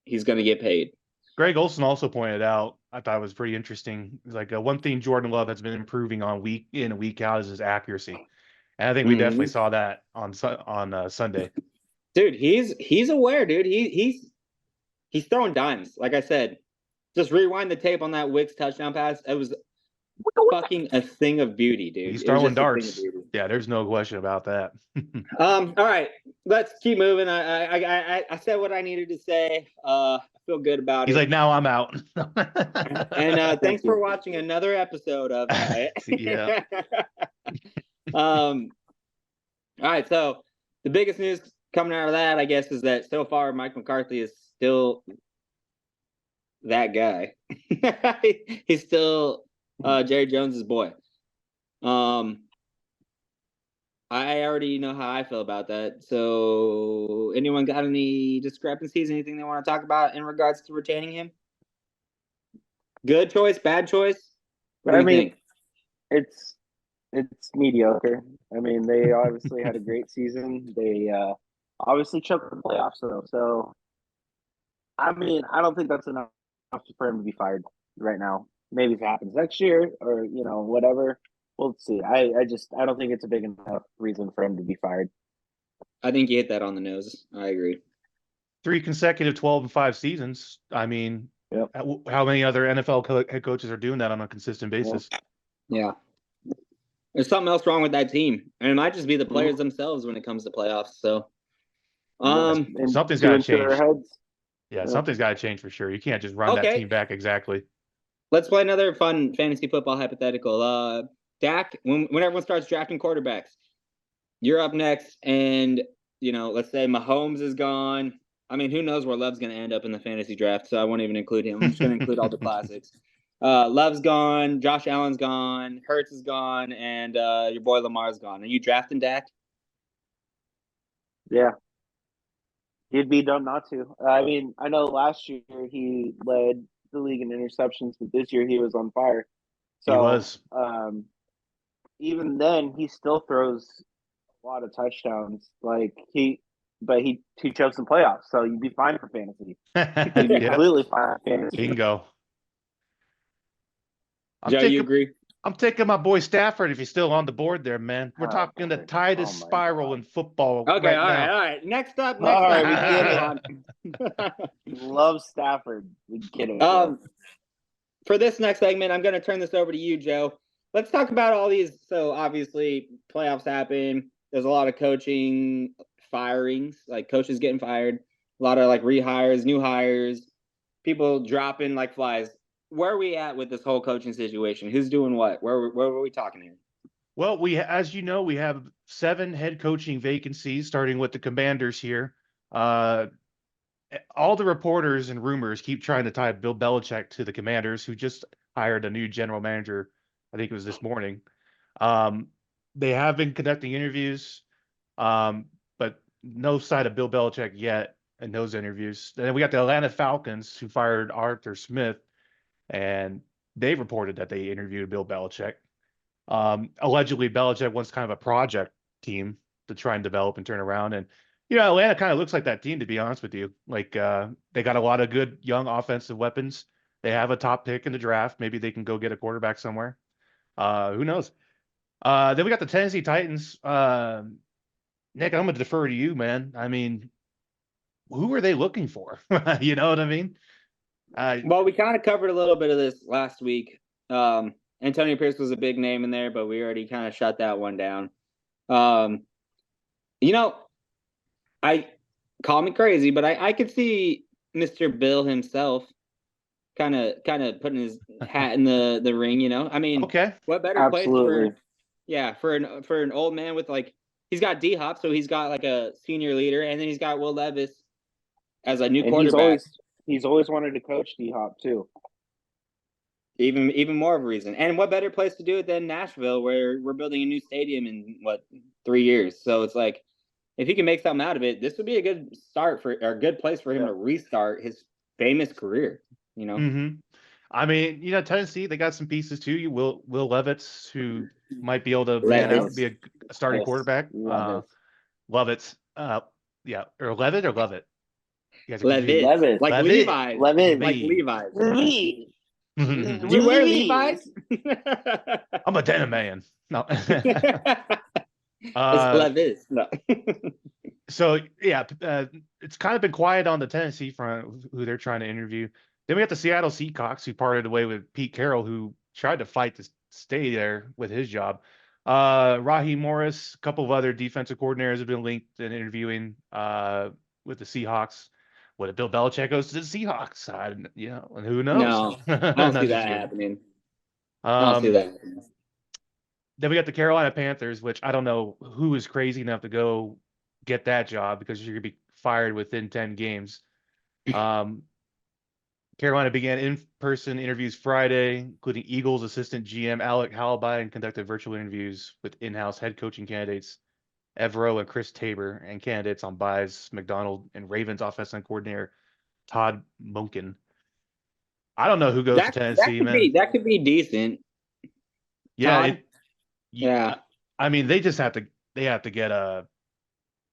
he's going to get paid. Greg Olson also pointed out, I thought it was pretty interesting. It's like one thing Jordan Love has been improving on week in and week out is his accuracy, and I think we definitely saw that on Sunday. Dude, he's aware, dude. He's throwing dimes. Like I said, just rewind the tape on that Wicks touchdown pass. It was fucking a thing of beauty, dude. He's throwing darts. Yeah, there's no question about that. All right, let's keep moving. I said what I needed to say. I feel good about it. He's like, now I'm out. And thanks for watching another episode of Yeah. All right, so the biggest news coming out of that, I guess, is that so far Mike McCarthy is still that guy. He's still Jerry Jones's boy. I already know how I feel about that. So, anyone got any discrepancies? Anything they want to talk about in regards to retaining him? Good choice, bad choice? What do you think? It's mediocre. I mean, they obviously had a great season. They obviously choked the playoffs, though. So, I mean, I don't think that's enough for him to be fired right now. Maybe if it happens next year or, whatever. We'll see. I don't think it's a big enough reason for him to be fired. I think you hit that on the nose. I agree. 3 consecutive 12-5 seasons. I mean, yep. How many other NFL head coaches are doing that on a consistent basis? Yeah. There's something else wrong with that team. And it might just be the players themselves when it comes to playoffs. So something's got to change. Yeah, something's got to change for sure. You can't just run that team back exactly. Let's play another fun fantasy football hypothetical. Dak, when everyone starts drafting quarterbacks, you're up next, and let's say Mahomes is gone. I mean, who knows where Love's going to end up in the fantasy draft? So I won't even include him. I'm just going to include all the classics. Love's gone, Josh Allen's gone, Hurts is gone, and your boy Lamar's gone. Are you drafting Dak? Yeah, he'd be dumb not to. I mean, I know last year he led the league in interceptions, but this year he was on fire. So, he was. Even then, he still throws a lot of touchdowns. But he chokes in playoffs, so you'd be fine for fantasy. You'd be completely fine for fantasy. Bingo. Joe, you agree? I'm taking my boy Stafford if he's still on the board there, man. We're talking the tightest spiral in football. Okay, right all now. right. Next up. We get it. Love Stafford. We get it. For this next segment, I'm going to turn this over to you, Joe. Let's talk about all these. So obviously, playoffs happen. There's a lot of coaching firings, like coaches getting fired. A lot of like rehires, new hires, people dropping like flies. Where are we at with this whole coaching situation? Who's doing what? Where are we talking here? Well, as you know, we have 7 head coaching vacancies, starting with the Commanders here. All the reporters and rumors keep trying to tie Bill Belichick to the Commanders, who just hired a new general manager. I think it was this morning. They have been conducting interviews, but no sign of Bill Belichick yet in those interviews. And then we got the Atlanta Falcons, who fired Arthur Smith, and they reported that they interviewed Bill Belichick. Allegedly, Belichick wants kind of a project team to try and develop and turn around. And, Atlanta kind of looks like that team, to be honest with you. Like, they got a lot of good young offensive weapons. They have a top pick in the draft. Maybe they can go get a quarterback somewhere. Who knows? Then we got the Tennessee Titans. Nick, I'm gonna defer to you, man. I mean, who are they looking for? You know what I mean? Well, we kind of covered a little bit of this last week. Antonio Pierce was a big name in there, but we already kind of shut that one down. You know, I call me crazy, but I could see Mr. Bill himself kind of putting his hat in the ring. You know, I mean, okay, what better place for an old man with like he's got D Hop, so he's got like a senior leader, and then he's got Will Levis as a new quarterback. He's always wanted to coach D Hop too. Even more of a reason. And what better place to do it than Nashville, where we're building a new stadium in 3 years? So it's like, if he can make something out of it, this would be a good start or a good place for him to restart his famous career. You know. Mm-hmm. I mean, Tennessee, they got some pieces too. You Will Levis, who might be able to be a starting quarterback. Levitt. Yeah, or Levitt or Lovett. Levitt. Like Levi's. Levitt. Like Levi's. Do you wear Levi's? I'm a denim man. No. It's Levis. No. So yeah, it's kind of been quiet on the Tennessee front, who they're trying to interview. Then we got the Seattle Seahawks, who parted away with Pete Carroll, who tried to fight to stay there with his job. Raheem Morris, a couple of other defensive coordinators have been linked and interviewing with the Seahawks. What if Bill Belichick goes to the Seahawks? And who knows? No, I don't see that happening. I don't see that happening. Then we got the Carolina Panthers, which I don't know who is crazy enough to go get that job, because you're going to be fired within 10 games. Carolina began in-person interviews Friday, including Eagles assistant GM Alec Halaby, and conducted virtual interviews with in-house head coaching candidates Evero and Chris Tabor, and candidates on buys McDonald, and Ravens offensive coordinator Todd Monken. I don't know who goes to Tennessee, man. That could be decent. Yeah. I mean, they have to get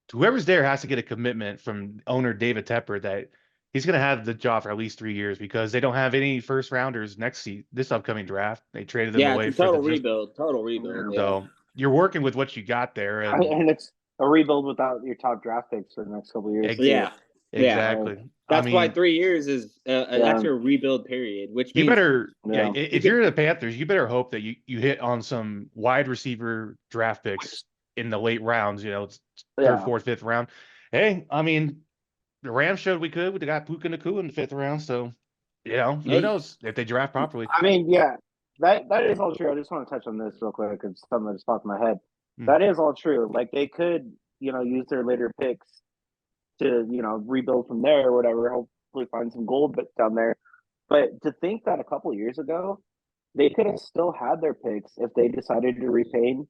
whoever's there has to get a commitment from owner David Tepper that he's going to have the job for at least 3 years, because they don't have any first rounders this upcoming draft. They traded them away for total rebuild. So you're working with what you got there, and it's a rebuild without your top draft picks for the next couple of years. Exactly. That's why 3 years is an extra rebuild period. Which means you better, if you're the Panthers, you better hope that you hit on some wide receiver draft picks in the late rounds. Third, fourth, fifth round. Hey, I mean, the Rams showed we could. We got Puka Nacua in the 5th round, so who knows if they draft properly. I mean, that is all true. I just want to touch on this real quick because something that just popped in my head. That is all true. Like, they could, use their later picks to, rebuild from there or whatever. Hopefully find some gold down there. But to think that a couple of years ago, they could have still had their picks if they decided to retain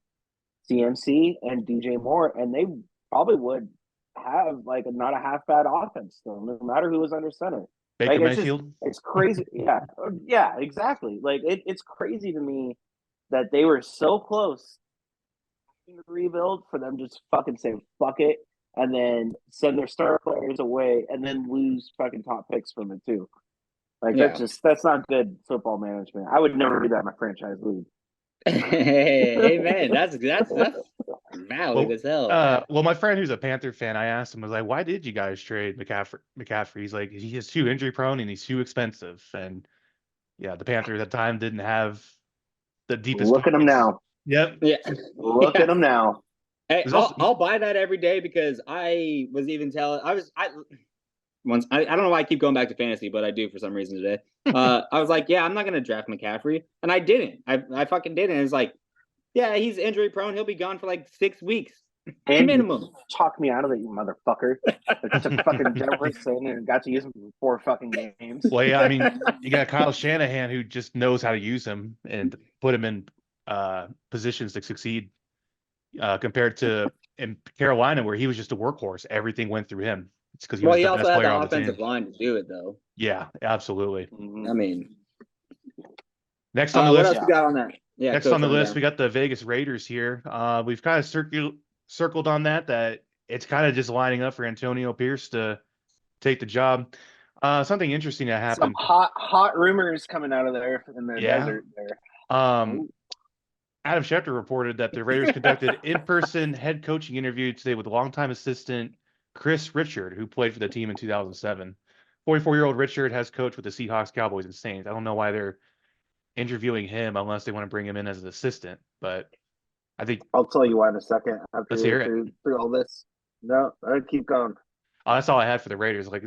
CMC and DJ Moore, and they probably would have like not a half bad offense still, no matter who was under center. Baker Mayfield. It's crazy. Yeah, exactly. Like it's crazy to me that they were so close to rebuild for them just fucking say fuck it and then send their star players away and then lose fucking top picks from it too. Like that's not good football management. I would never do that in my franchise league. Hey man, that's valid as hell. Well, my friend who's a Panther fan, I asked him, I was like, why did you guys trade McCaffrey? He's like, he is too injury prone and he's too expensive. And the Panthers at the time didn't have the deepest. Look at him now. Yep. Yeah. Look at him now. Hey, I'll buy that every day, because I was even telling I don't know why I keep going back to fantasy, but I do for some reason today. I was like, I'm not gonna draft McCaffrey, and I didn't. I fucking didn't. It's like, he's injury prone. He'll be gone for like 6 weeks and minimum. Talk me out of it, you motherfucker! I took fucking Jefferson and got to use him for 4 fucking games. Well, I mean, you got Kyle Shanahan who just knows how to use him and put him in positions to succeed. Compared to in Carolina, where he was just a workhorse, everything went through him. It's because he was the best player on the team. Offensive line to do it, though. Yeah, absolutely. I mean, next on the list. What else we got on that? Yeah, next on the list, we got the Vegas Raiders here. We've kind of circled on that it's kind of just lining up for Antonio Pierce to take the job. Something interesting that Some happened. hot rumors coming out of there in the Yeah. desert there. Um, Adam Schefter reported that the Raiders conducted in-person head coaching interview today with longtime assistant Chris Richard, who played for the team in 2007. 44-year-old Richard has coached with the Seahawks, Cowboys, and Saints. I don't know why they're interviewing him unless they want to bring him in as an assistant, but I think I'll tell you why in a second after let's you're hear it. through all this. No, all right, keep going. That's all I had for the Raiders. Like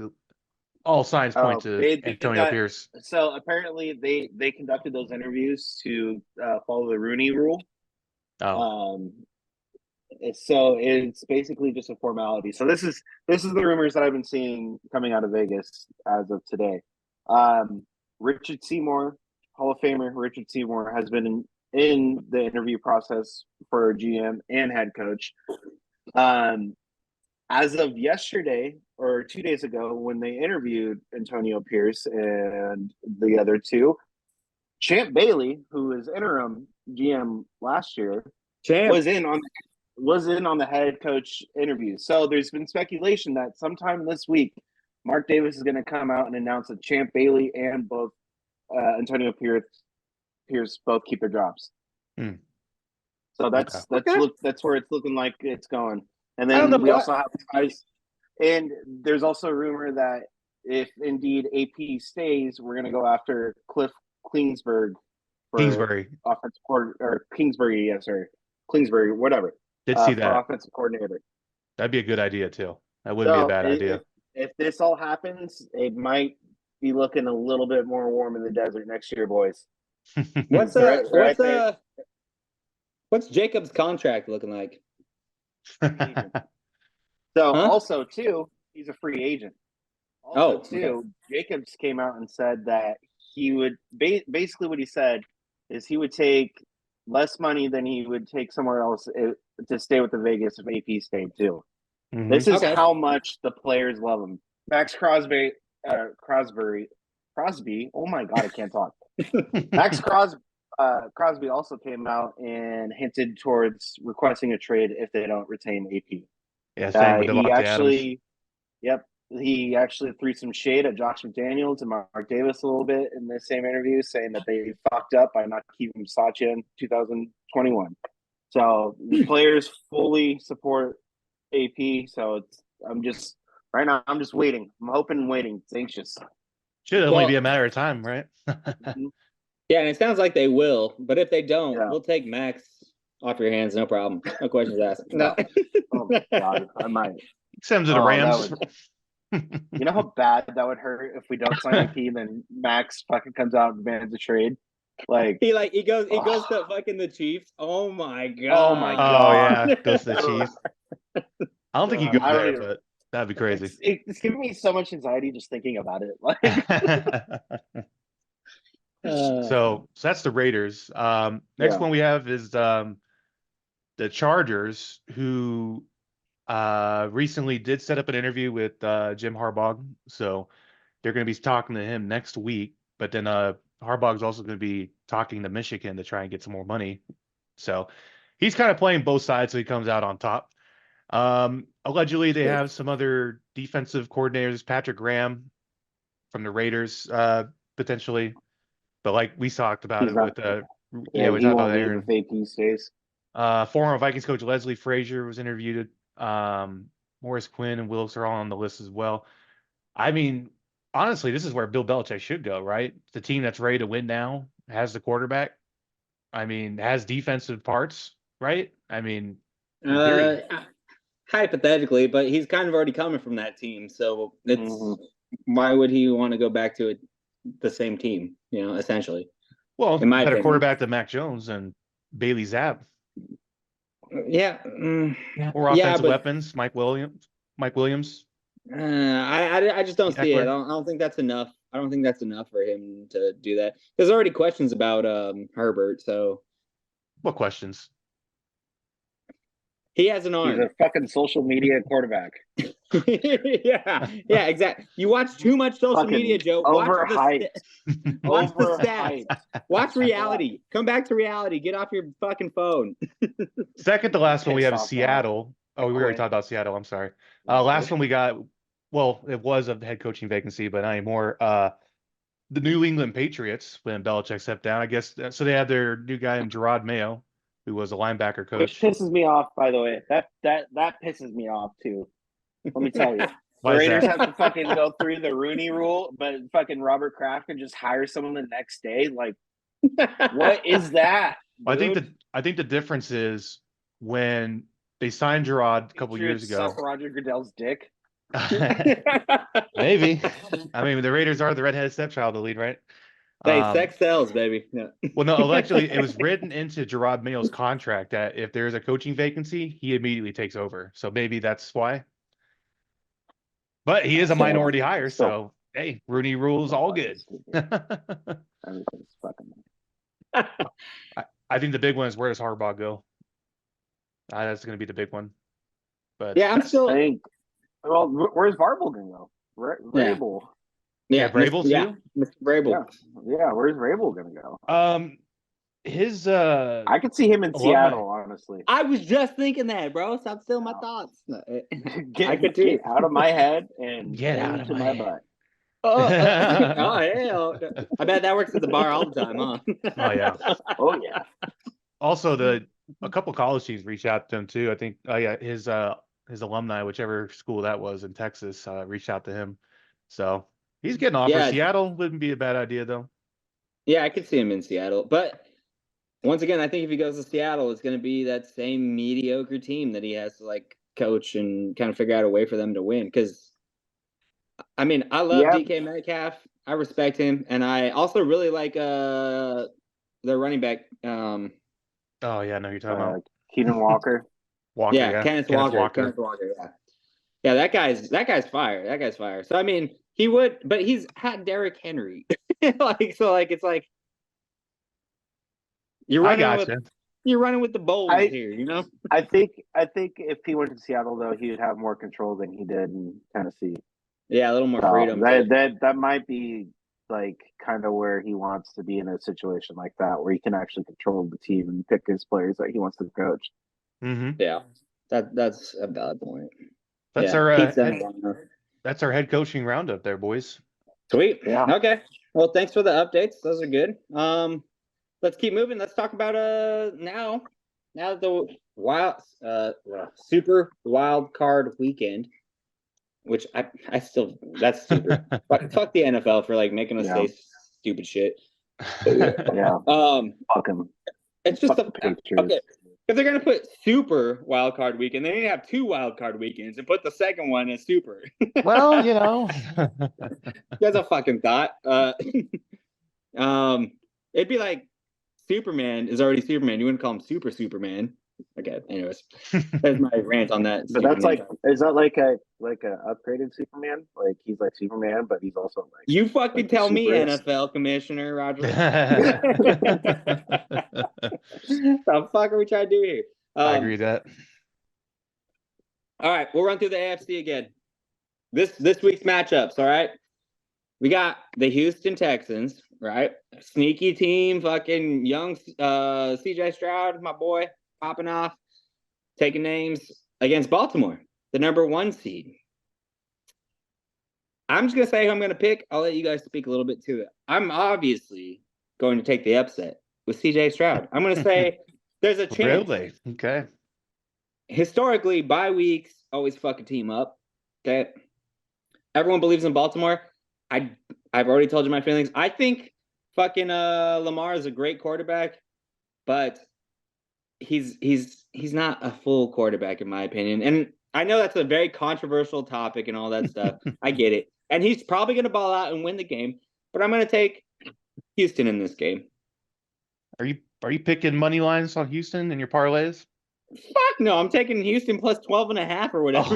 all signs point Oh, to they Antonio got Pierce. so apparently they conducted those interviews to follow the Rooney Rule. Oh, Um, so it's basically just a formality. So this is the rumors that I've been seeing coming out of Vegas as of today. Richard Seymour, Hall of Famer Richard Seymour, has been in the interview process for GM and head coach. As of yesterday or 2 days ago, when they interviewed Antonio Pierce and the other two, Champ Bailey, who was interim GM last year, was in on the head coach interview. So there's been speculation that sometime this week, Mark Davis is going to come out and announce that Champ Bailey and both Antonio Pierce both keep their jobs. So that's where it's looking like it's going. And then we also have guys, and there's also a rumor that if indeed AP stays, we're going to go after Cliff Kingsbury for Kingsbury, offensive coordinator, or Kingsbury, yes, or Kingsbury, whatever. Did see for that. offensive coordinator. That'd be a good idea too. That wouldn't be a bad idea. If this all happens, it might be looking a little bit more warm in the desert next year, boys. What's Jacob's contract looking like? So also too, he's a free agent. Jacobs came out and said that he would basically what he said is he would take less money than he would take somewhere else to stay with the Vegas if AP stayed too. Mm-hmm. This is how much the players love him. Max Crosby. Oh my God, I can't talk. Max Crosby also came out and hinted towards requesting a trade if they don't retain AP. Yeah, same with Devontae Adams. He actually threw some shade at Josh McDaniels and Mark Davis a little bit in the same interview, saying that they fucked up by not keeping Sacha in 2021. So the players fully support AP. So I'm just waiting. I'm hoping and waiting. It's anxious. Should only be a matter of time, right? Yeah, and it sounds like they will. But if they don't, we'll take Max off your hands, no problem. No questions asked. No. Oh my God, I might. Send him to the Rams. You know how bad that would hurt if we don't sign AP, then Max fucking comes out and demands a trade. Like he goes to fucking the Chiefs. Oh my God. Oh my God. Oh yeah, goes to the Chiefs. I don't think he goes there, but that'd be crazy. It's giving me so much anxiety just thinking about it. Like so that's the Raiders. Next one we have is the Chargers, who recently did set up an interview with Jim Harbaugh. So they're going to be talking to him next week. But then Harbaugh's also going to be talking to Michigan to try and get some more money. So he's kind of playing both sides so he comes out on top. Allegedly, they have some other defensive coordinators, Patrick Graham from the Raiders, potentially. But like we talked about we talked about Aaron. Former Vikings coach Leslie Frazier was interviewed. Morris Quinn and Wilkes are all on the list as well. I mean, honestly, this is where Bill Belichick should go, right? The team that's ready to win now has the quarterback. I mean, has defensive parts, right? I mean, hypothetically, but he's kind of already coming from that team, so it's why would he want to go back to the same team? You know, essentially. Well, better quarterback than Mac Jones and Bailey Zapp. Yeah. Or offensive weapons, Mike Williams. I just don't see it. I don't think that's enough. I don't think that's enough for him to do that. There's already questions about Herbert. So, what questions? He has an arm. He's a fucking social media quarterback. yeah, exactly. You watch too much social media, Joe. Overhyped. Watch the stats. Watch reality. Come back to reality. Get off your fucking phone. Second to last one we have is Seattle. Oh, we already talked about Seattle. I'm sorry. Last one we got well, it was a head coaching vacancy, but not anymore. The New England Patriots, when Belichick stepped down, I guess. So they had their new guy in Gerard Mayo, who was a linebacker Which coach. pisses me off, by the way. That pisses me off too. Let me tell you. The Why is Raiders that? have to fucking go through the Rooney rule, but fucking Robert Kraft can just hire someone the next day. Like, what is that, dude? I think the difference is when they signed Gerard a couple years Patriots suck ago. Roger Goodell's dick. Maybe. I mean, the Raiders are the redheaded stepchild of the league, right? Hey, sex sells, baby. Yeah. Well, no, actually, it was written into Gerard Mayo's contract that if there's a coaching vacancy, he immediately takes over. So maybe that's why. But he is a minority hire, so hey, Rooney rules all good. Everything's fucking. I think the big one is where does Harbaugh go? That's going to be the big one. But Yeah, I'm still. I think. Well, where's Varble gonna go? Vrabel. Yeah, Vrabel too. Yeah, Mr. Vrabel. Yeah. Where's Vrabel gonna go? His I could see him in alumni. Seattle, honestly. I was just thinking that, bro. Stop stealing my thoughts. Get out of my head and Get out of into my my butt. Oh, hell. I bet that works at the bar all the time, huh? Oh yeah. Oh yeah. Also, a couple college teams reached out to him too. I think his alumni, whichever school that was in Texas, reached out to him. So he's getting offers. Yeah. Seattle wouldn't be a bad idea though. Yeah, I could see him in Seattle. But once again, I think if he goes to Seattle, it's going to be that same mediocre team that he has to like coach and kind of figure out a way for them to win. Because, I mean, I love DK Metcalf. I respect him. And I also really like the running back. Oh, yeah, no, you're talking about Keenan Walker. Yeah, Kenneth Walker. Yeah. Yeah, that guy's fire. That guy's fire. So I mean, he would, but he's had Derrick Henry. It's like you're running with the Bulls here, you know? I think if he went to Seattle though, he would have more control than he did in Tennessee. Yeah, a little more freedom. That might be like kind of where he wants to be in a situation like that, where he can actually control the team and pick his players that he wants to coach. Mm-hmm. Yeah, that's a valid point. That's that's our head coaching roundup there, boys. Sweet. Yeah. Okay. Well, thanks for the updates. Those are good. Let's keep moving. Let's talk about now the super wild card weekend, which I still that's stupid. Fuck the NFL for like making us say stupid shit. Yeah. Fuck them. It's just okay. If they're gonna put super wild card weekend, they need to have 2 wild card weekends and put the second one as super. Well, you know, that's a fucking thought. It'd be like Superman is already Superman. You wouldn't call him Super Superman. Okay. Anyways, that's my rant on that. But that's like, is that like a upgraded Superman? Like he's like Superman, but he's also like you fucking like tell me, NFL commissioner Roger. The fuck are we trying to do here? I agree with that. All right, we'll run through the AFC again. This week's matchups. All right, we got the Houston Texans. Right, sneaky team, fucking young CJ Stroud, my boy, popping off, taking names against Baltimore, the number 1 seed. I'm just gonna say who I'm gonna pick. I'll let you guys speak a little bit to it. I'm obviously going to take the upset with CJ Stroud. I'm gonna say there's a chance. Really? Okay. Historically, bye weeks always fuck a team up. Okay. Everyone believes in Baltimore. I've already told you my feelings. I think fucking Lamar is a great quarterback, but he's not a full quarterback in my opinion. And I know that's a very controversial topic and all that stuff. I get it. And he's probably going to ball out and win the game, but I'm going to take Houston in this game. Are you picking money lines on Houston in your parlays? Fuck no, I'm taking Houston plus 12.5 or whatever.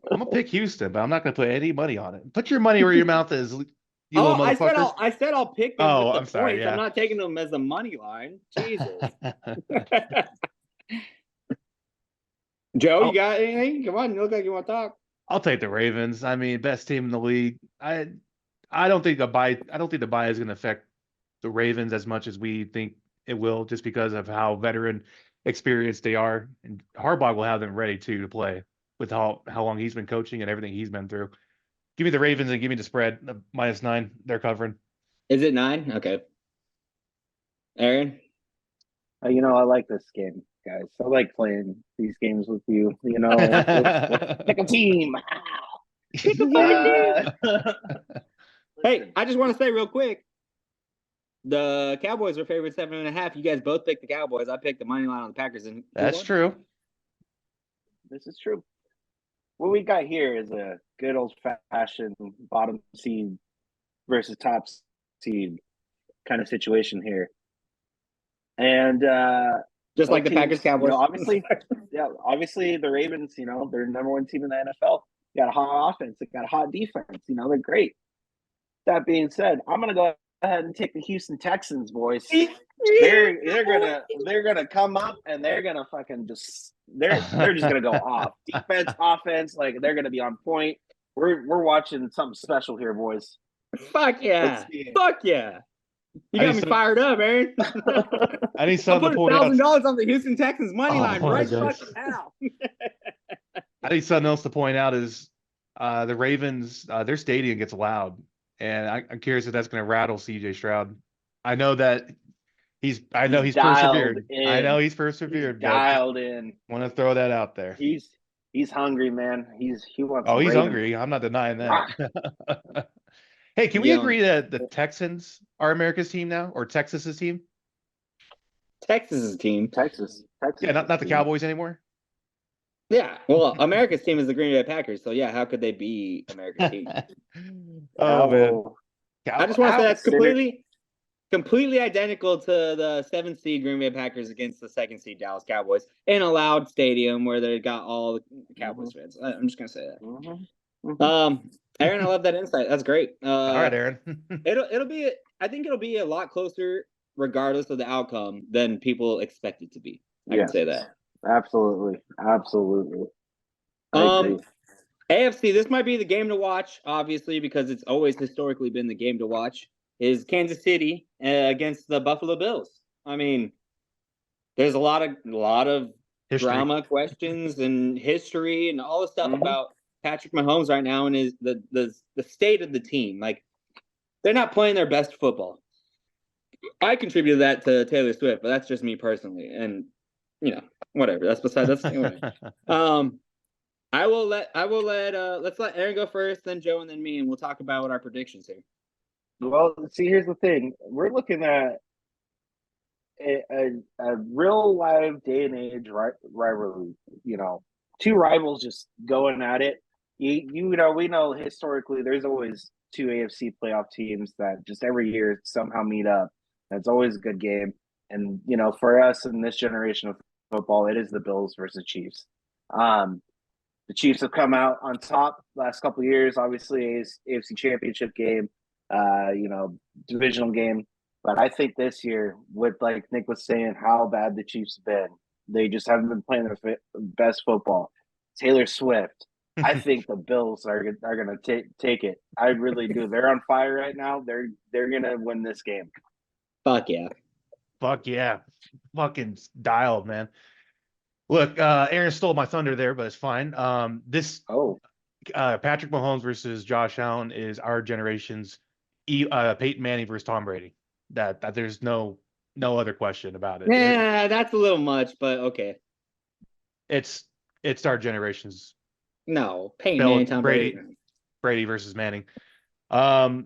I'm gonna pick Houston, but I'm not gonna put any money on it. Put your money where your mouth is, you little motherfuckers. I said I'll pick them. Oh, with the I'm sorry. points. Yeah. I'm not taking them as a money line. Jesus. Joe, you got anything? Come on, you look like you want to talk. I'll take the Ravens. I mean, best team in the league. I don't think the bye is going to affect the Ravens as much as we think it will, just because of how veteran experienced they are. And Harbaugh will have them ready too to play. with how long he's been coaching and everything he's been through. Give me the Ravens and give me the spread, -9. They're covering. Is it 9? Okay. Aaron? I like this game, guys. I like playing these games with you. Let's pick a team. Pick a fucking team. Hey, Listen, I just want to say real quick, the Cowboys were favored 7.5. You guys both picked the Cowboys. I picked the money line on the Packers. And That's true. this is true. What we got here is a good old-fashioned bottom seed versus top seed kind of situation here. And just like the Packers Cowboys. Obviously the Ravens, they're the number one team in the NFL. They got a hot offense, they got a hot defense, they're great. That being said, I'm gonna go ahead and take the Houston Texans, boys. They're gonna come up and they're gonna fucking they're just gonna go off. Defense, offense, like they're gonna be on point. We're watching something special here, boys. Fuck yeah. Fuck yeah. You got me fired up, Aaron. I need something to point out. $1,000 on the Houston Texans money line right fucking now. I think something else to point out is the Ravens, their stadium gets loud, and I'm curious if that's going to rattle C.J. Stroud. I know he's persevered. I know he's persevered. Dialed in. Want to throw that out there. He's hungry, man. He wants. Oh, he's hungry. I'm not denying that. Hey, can we agree that the Texans are America's team now, or Texas's team? Texas's team. Texas. Yeah, not the Cowboys anymore. Yeah, well, America's team is the Green Bay Packers, so yeah, how could they be America's team? Oh man, I just want to say that's completely identical to the 7th seed Green Bay Packers against the 2nd seed Dallas Cowboys in a loud stadium where they got all the Cowboys fans. I'm just gonna say that. Mm-hmm. Aaron, I love that insight. That's great. All right, Aaron. I think it'll be a lot closer regardless of the outcome than people expect it to be. I can say that. Absolutely. Absolutely. AFC, this might be the game to watch, obviously, because it's always historically been the game to watch, is Kansas City against the Buffalo Bills. I mean, there's a lot of drama, questions, and history and all the stuff about Patrick Mahomes right now and the state of the team. Like, they're not playing their best football. I contributed that to Taylor Swift, but that's just me personally. And whatever. That's beside that's anyway. I will let let's let Aaron go first, then Joe, and then me, and we'll talk about what our predictions here. Well, see, here's the thing. We're looking at a real live day and age rivalry. Two rivals just going at it. We know historically there's always two AFC playoff teams that just every year somehow meet up. That's always a good game. And for us in this generation of football, it is the Bills versus Chiefs. The Chiefs have come out on top last couple of years. Obviously, AFC Championship game, divisional game. But I think this year, with like Nick was saying, how bad the Chiefs have been, they just haven't been playing their best football. Taylor Swift. I think the Bills are going to take it. I really do. They're on fire right now. They're going to win this game. Fuck yeah. Fuck yeah. Fucking dialed, man. Look, Aaron stole my thunder there, but it's fine. Patrick Mahomes versus Josh Allen is our generation's Peyton Manning versus Tom Brady. That there's no other question about it. Yeah, that's a little much, but okay. It's our generation's. No, Peyton Manning, Tom Brady versus Manning. God,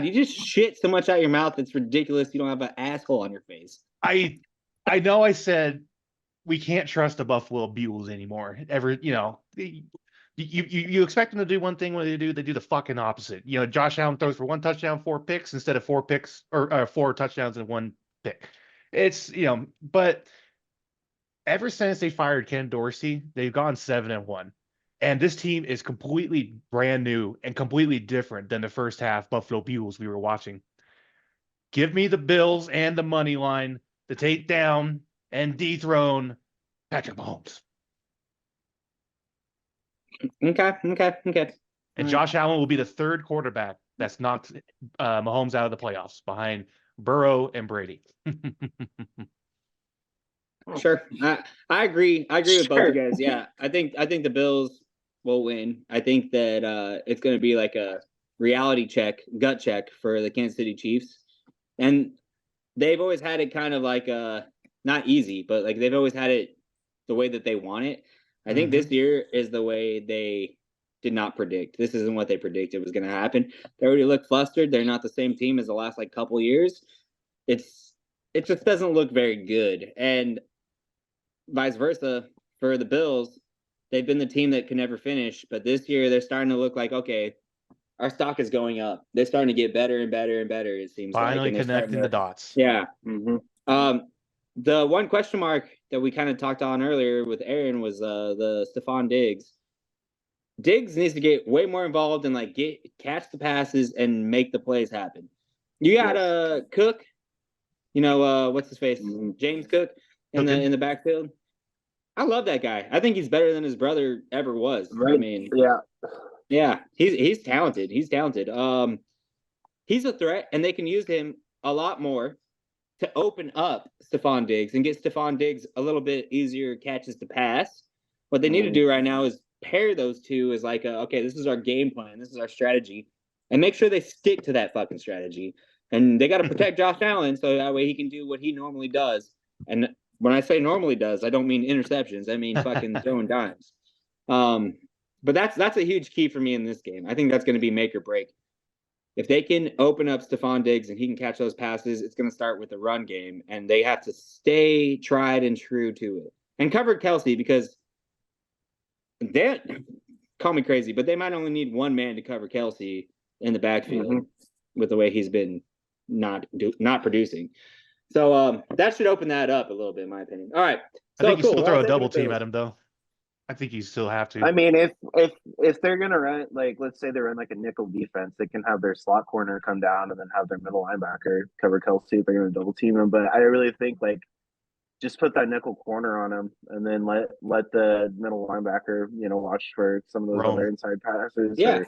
you just shit so much out your mouth. It's ridiculous. You don't have an asshole on your face. I know I said we can't trust the Buffalo Bills anymore. You expect them to do one thing when they do the fucking opposite. Josh Allen throws for 1 touchdown, 4 picks instead of 4 picks or 4 touchdowns and 1 pick. It's but ever since they fired Ken Dorsey, they've gone 7-1. And this team is completely brand new and completely different than the first half Buffalo Bills we were watching. Give me the Bills and the money line to take down and dethrone Patrick Mahomes. Okay. And Josh Allen will be the 3rd quarterback that's knocked Mahomes out of the playoffs behind Burrow and Brady. Sure. I agree. I agree with both Sure. you guys. Yeah. I think the Bills will win. I think that it's going to be like a reality check, gut check for the Kansas City Chiefs. And they've always had it kind of like not easy, but like they've always had it the way that they want it. I think this year is the way they did not predict. This isn't what they predicted was going to happen. They already look flustered. They're not the same team as the last like couple years. It just doesn't look very good. And vice versa for the Bills, they've been the team that can never finish, but this year they're starting to look like, okay, our stock is going up. They're starting to get better and better and better, it seems Finally like. And connecting the dots. Yeah. Mm-hmm. The one question mark that we kind of talked on earlier with Aaron was the Stephon Diggs. Diggs needs to get way more involved and like catch the passes and make the plays happen. You got Cook, what's his face? Mm-hmm. James Cook in the backfield. I love that guy. I think he's better than his brother ever was. Right. I mean, yeah, he's talented. He's talented. He's a threat, and they can use him a lot more to open up Stephon Diggs and get Stephon Diggs a little bit easier catches to pass. What they need to do right now is pair those two as like, okay, this is our game plan. This is our strategy, and make sure they stick to that fucking strategy. And they got to protect Josh Allen so that way he can do what he normally does. And when I say normally does, I don't mean interceptions. I mean fucking throwing dimes. But that's a huge key for me in this game. I think that's going to be make or break. If they can open up Stephon Diggs and he can catch those passes, it's going to start with the run game, and they have to stay tried and true to it. And cover Kelsey because they call me crazy, but they might only need one man to cover Kelsey in the backfield with the way he's been not producing. So that should open that up a little bit, in my opinion. All right. I think you still throw a double team at him, though. I think you still have to. I mean, if they're gonna run, like, let's say they're in like a nickel defense, they can have their slot corner come down and then have their middle linebacker cover Kelsey if they're gonna double team him. But I really think like just put that nickel corner on him and then let the middle linebacker, watch for some of those other inside passes. Yeah.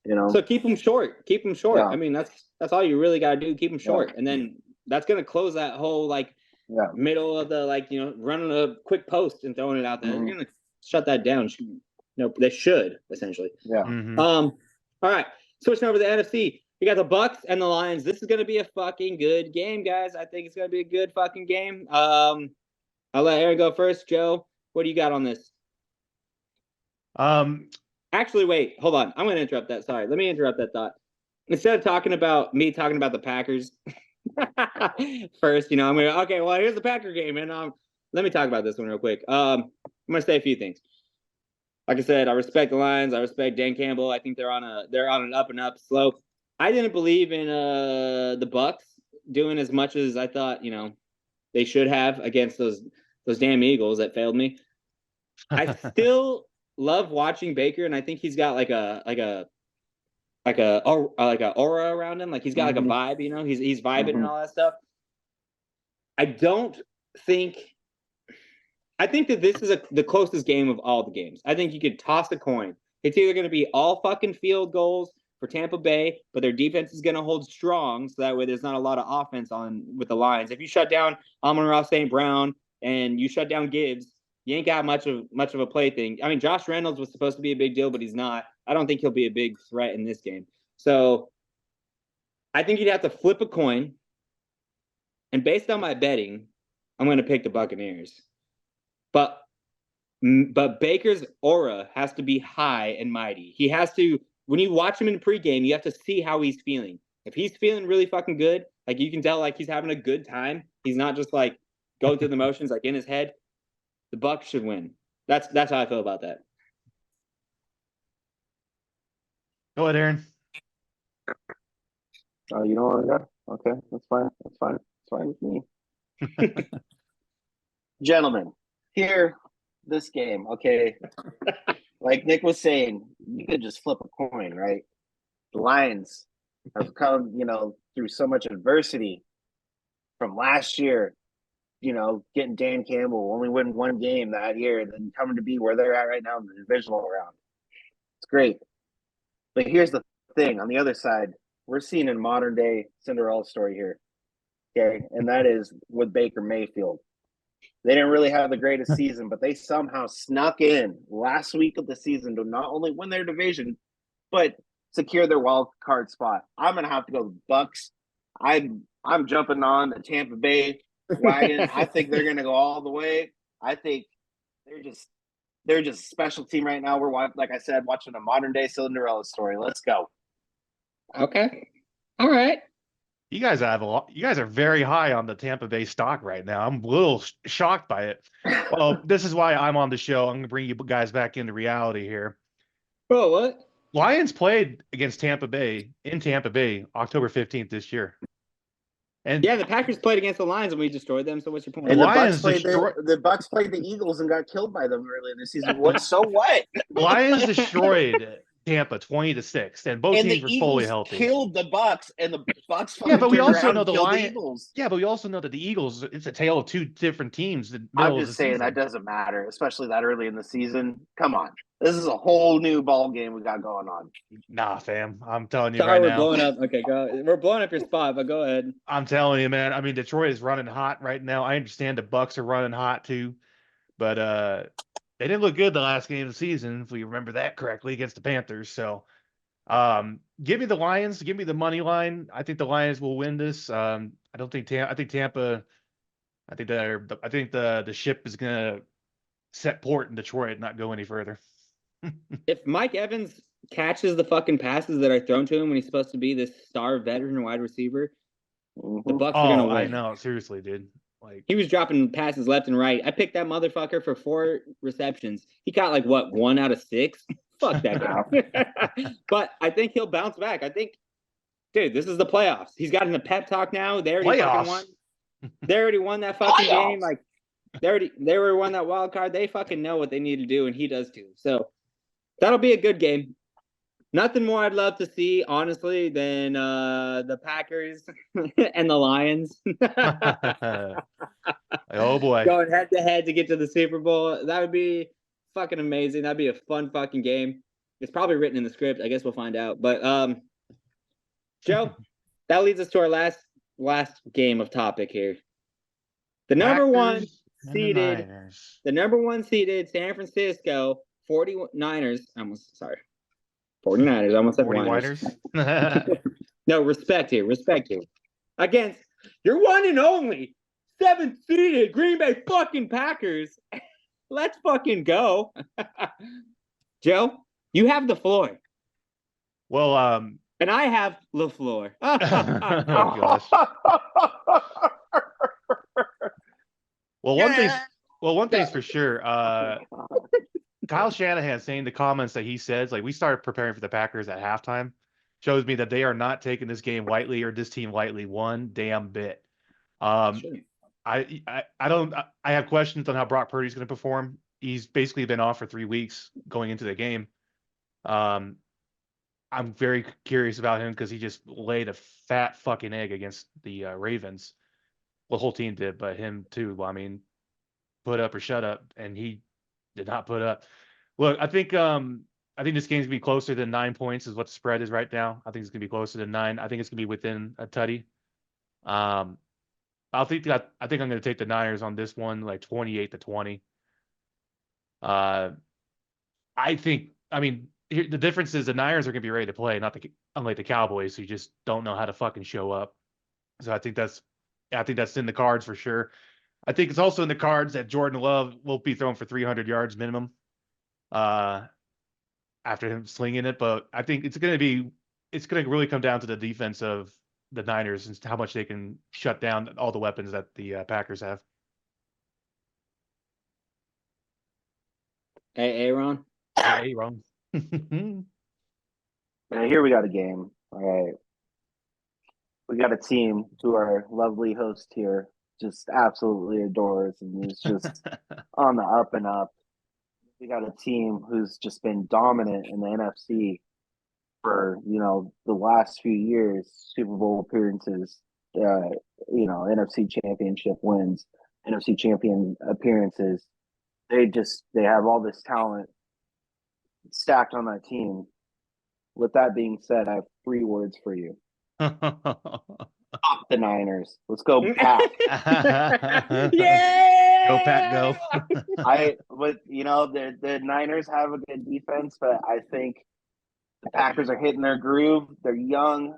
Or, So keep them short. Keep them short. Yeah. I mean, that's all you really gotta do. Keep them short, and then that's gonna close that whole like middle of the running a quick post and throwing it out there. You're gonna shut that down. They should essentially. Yeah. All right. Switching over to the NFC, you got the Bucks and the Lions. This is gonna be a fucking good game, guys. I think it's gonna be a good fucking game. I'll let Aaron go first. Joe, what do you got on this? Actually, wait, hold on. I'm gonna interrupt that. Sorry, let me interrupt that thought. Instead of talking about the Packers first, I'm gonna well, here's the Packer game, and let me talk about this one real quick. I'm gonna say a few things. Like I said, I respect the Lions. I respect Dan Campbell. I think they're on an up and up slope. I didn't believe in the Bucks doing as much as I thought, they should have against those damn Eagles that failed me. I still love watching Baker, and I think he's got like a aura around him. Like he's got like a vibe, he's vibing and all that stuff. I think that this is the closest game of all the games. I think you could toss a coin. It's either going to be all fucking field goals for Tampa Bay, but their defense is going to hold strong, so that way there's not a lot of offense on with the Lions. If you shut down Amon-Ra St. Brown and you shut down Gibbs, you ain't got much of a play thing. I mean, Josh Reynolds was supposed to be a big deal, but he's not. I don't think he'll be a big threat in this game. So I think you'd have to flip a coin. And based on my betting, I'm going to pick the Buccaneers. But Baker's aura has to be high and mighty. He has to, when you watch him in the pregame, you have to see how he's feeling. If he's feeling really fucking good, like you can tell like he's having a good time. He's not just like going through the motions like in his head. The Bucs should win. That's how I feel about that. Go ahead, Aaron. Oh, you know what I got? Okay, that's fine. That's fine. It's fine with me. Gentlemen, here, this game, okay. Like Nick was saying, you could just flip a coin, right? The Lions have come, through so much adversity from last year. Getting Dan Campbell, only win one game that year, and then coming to be where they're at right now in the divisional round. It's great. But here's the thing. On the other side, we're seeing a modern day Cinderella story here. Okay. And that is with Baker Mayfield. They didn't really have the greatest season, but they somehow snuck in last week of the season to not only win their division, but secure their wild card spot. I'm gonna have to go Bucks. I'm jumping on the Tampa Bay wagon. I think they're gonna go all the way. I think they're just a special team right now. We're, like I said, watching a modern day Cinderella story. Let's go. Okay. All right. You guys have a lot. You guys are very high on the Tampa Bay stock right now. I'm a little shocked by it. Well, this is why I'm on the show. I'm going to bring you guys back into reality here. Bro, what? Lions played against Tampa Bay in Tampa Bay October 15th this year. And yeah, the Packers played against the Lions and we destroyed them. So what's your point? And the Bucks played the Eagles and got killed by them early in the season. What? So what? Lions destroyed Tampa 20-6, and both teams were fully healthy. Killed the Bucks, and the Bucks. Yeah, but we also know the Lions. Eagles. Yeah, but we also know that the Eagles. It's a tale of two different teams. I'm just saying that doesn't matter, especially that early in the season. Come on, this is a whole new ball game we got going on. Nah, fam, I'm telling you Sorry, right we're now. blowing up. Okay, go. We're blowing up your spot, but go ahead. I'm telling you, man. I mean, Detroit is running hot right now. I understand the Bucks are running hot too, but they didn't look good the last game of the season, if we remember that correctly, against the Panthers. So. Give me the Lions. Give me the money line. I think the Lions will win this. I don't think I think Tampa. I think the ship is gonna set port in Detroit, not go any further. If Mike Evans catches the fucking passes that are thrown to him when he's supposed to be this star veteran wide receiver, the Bucks are gonna win. I know, seriously, dude. Like he was dropping passes left and right. I picked that motherfucker for 4 receptions. He got like what 1 out of 6. Fuck that guy. But I think he'll bounce back. I think, dude, this is the playoffs. He's gotten a pep talk now. They already fucking won. They already won that fucking game. Like they already won that wild card. They fucking know what they need to do, and he does too. So that'll be a good game. Nothing more I'd love to see, honestly, than the Packers and the Lions. Oh boy, going head to head to get to the Super Bowl. That would be fucking amazing. That'd be a fun fucking game. It's probably written in the script. I guess we'll find out. But Joe, that leads us to our last game of topic here. The number one seeded San Francisco 49ers. 49ers. I almost said 49ers. No, respect here. Against your one and only 7th seeded Green Bay fucking Packers. Let's fucking go. Joe, you have the floor. Well, and I have the floor. Oh gosh. One thing's for sure. Kyle Shanahan saying the comments that he says, like, we started preparing for the Packers at halftime, shows me that they are not taking this game lightly or this team lightly one damn bit. Sure. I have questions on how Brock Purdy's going to perform. He's basically been off for 3 weeks going into the game. I'm very curious about him because he just laid a fat fucking egg against the Ravens. Well, the whole team did, but him too. I mean, put up or shut up, and he did not put up. Look, I think this game's gonna be closer than 9 points is what the spread is right now. I think it's gonna be closer than 9. I think it's gonna be within a tutty. I think I'm gonna take the Niners on this one, like 28-20. The difference is the Niners are gonna be ready to play, unlike the Cowboys, who just don't know how to fucking show up. So I think that's in the cards for sure. I think it's also in the cards that Jordan Love will be thrown for 300 yards minimum after him slinging it. But I think it's going to really come down to the defense of the Niners and how much they can shut down all the weapons that the Packers have. Hey, Aaron. Hey, Aaron. Here we got a game. All right. We got a team who our lovely host here just absolutely adores and is just on the up and up. We got a team who's just been dominant in the NFC for, the last few years, Super Bowl appearances, NFC championship wins, NFC champion appearances. They have all this talent stacked on that team. With that being said, I have 3 words for you. Fuck the Niners. Let's go Pack. Yeah! Go Pack, go. The Niners have a good defense, but I think the Packers are hitting their groove. They're young.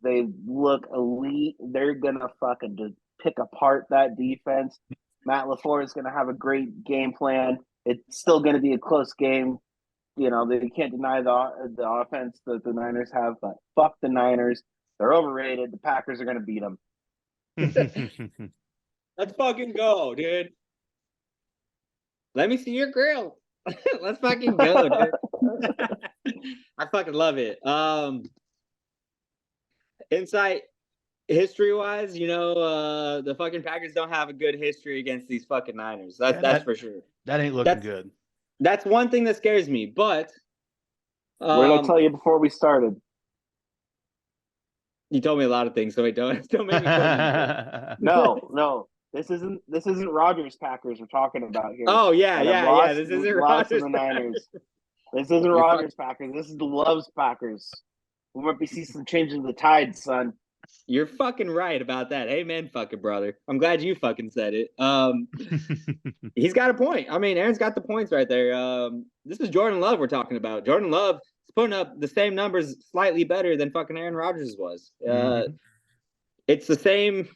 They look elite. They're gonna fucking just pick apart that defense. Matt LaFleur is gonna have a great game plan. It's still gonna be a close game. They can't deny the offense that the Niners have, but fuck the Niners. They're overrated. The Packers are gonna beat them. Let's fucking go, dude. Let me see your grill. Let's fucking go, dude. I fucking love it. Insight history-wise, the fucking Packers don't have a good history against these fucking Niners. That's for sure. That ain't looking good. That's one thing that scares me. But what did I tell you before we started? You told me a lot of things, so don't make me quit. No. This isn't Rodgers Packers we're talking about here. Oh yeah. This isn't Rodgers the Niners. This isn't Rodgers Packers. This is the Loves Packers. We might be seeing some change in the tide, son. You're fucking right about that. Amen, fucking brother. I'm glad you fucking said it. He's got a point. I mean, Aaron's got the points right there. This is Jordan Love we're talking about. Jordan Love is putting up the same numbers, slightly better than fucking Aaron Rodgers was. It's the same.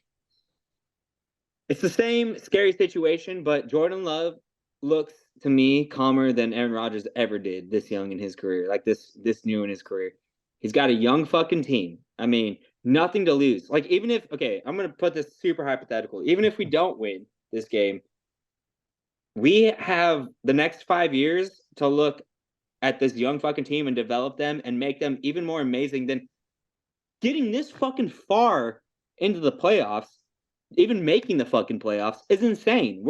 It's the same scary situation, but Jordan Love looks to me calmer than Aaron Rodgers ever did this young in his career, like this new in his career. He's got a young fucking team. I mean, nothing to lose. Like, even if, okay, I'm going to put this super hypothetical. Even if we don't win this game, we have the next 5 years to look at this young fucking team and develop them and make them even more amazing than getting this fucking far into the playoffs. Even making the fucking playoffs is insane.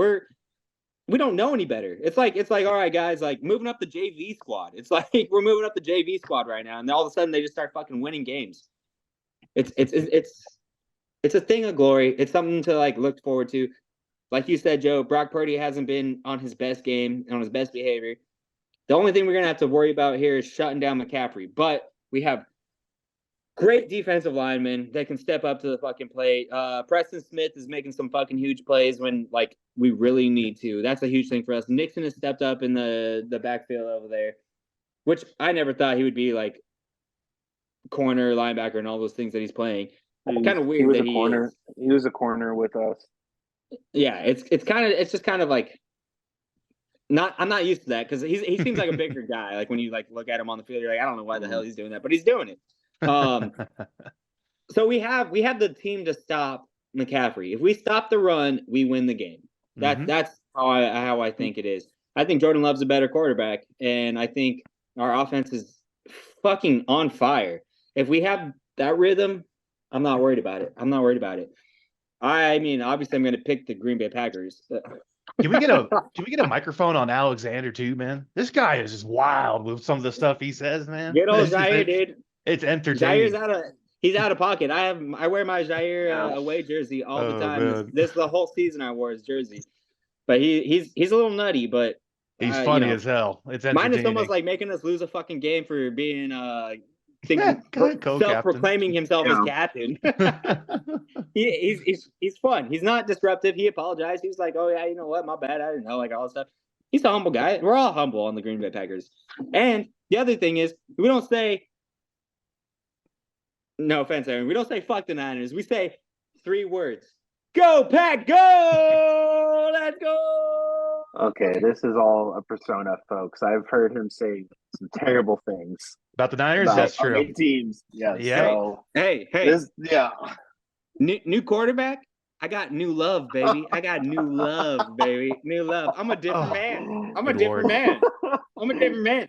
We don't know any better. It's like, all right, guys, like moving up the JV squad. It's like we're moving up the JV squad right now, and all of a sudden they just start fucking winning games. It's a thing of glory. It's something to like look forward to. Like you said, Joe, Brock Purdy hasn't been on his best game, on his best behavior. The only thing we're gonna have to worry about here is shutting down McCaffrey. But we have great defensive linemen that can step up to the fucking plate. Preston Smith is making some fucking huge plays when like we really need to. That's a huge thing for us. Nixon has stepped up in the backfield over there, which I never thought he would be like corner, linebacker, and all those things that he's playing. Kind of weird. He was a corner. He was a corner with us. Yeah, it's just kind of like I'm not used to that because he seems like a bigger guy. Like when you like look at him on the field, you're like, I don't know why the hell he's doing that, but he's doing it. So we have the team to stop McCaffrey. If we stop the run, we win the game. That's how I think it is. I think Jordan Love's a better quarterback, and I think our offense is fucking on fire. If we have that rhythm, I'm not worried about it. I mean, obviously, I'm going to pick the Green Bay Packers. Can we get a microphone on Alexander too, man? This guy is just wild with some of the stuff he says, man. Get old Jair, dude. It's entertaining. He's out of pocket. I wear my Jair away jersey all the time. This the whole season I wore his jersey. But he's a little nutty, but he's funny as hell. It's entertaining. Mine is almost like making us lose a fucking game for being self-proclaiming himself as captain. He's fun. He's not disruptive. He apologized. He was like, "Oh yeah, you know what? My bad. I didn't know." Like all that stuff. He's a humble guy. We're all humble on the Green Bay Packers. And the other thing is, we don't say. No offense, Aaron. We don't say fuck the Niners. We say 3 words. Go, Pack, go! Let's go! Okay, this is all a persona, folks. I've heard him say some terrible things. About the Niners? That's true. Teams. Yes. Yeah. So, hey. New quarterback? I got new love, baby. New love. I'm a different man. I'm a different man.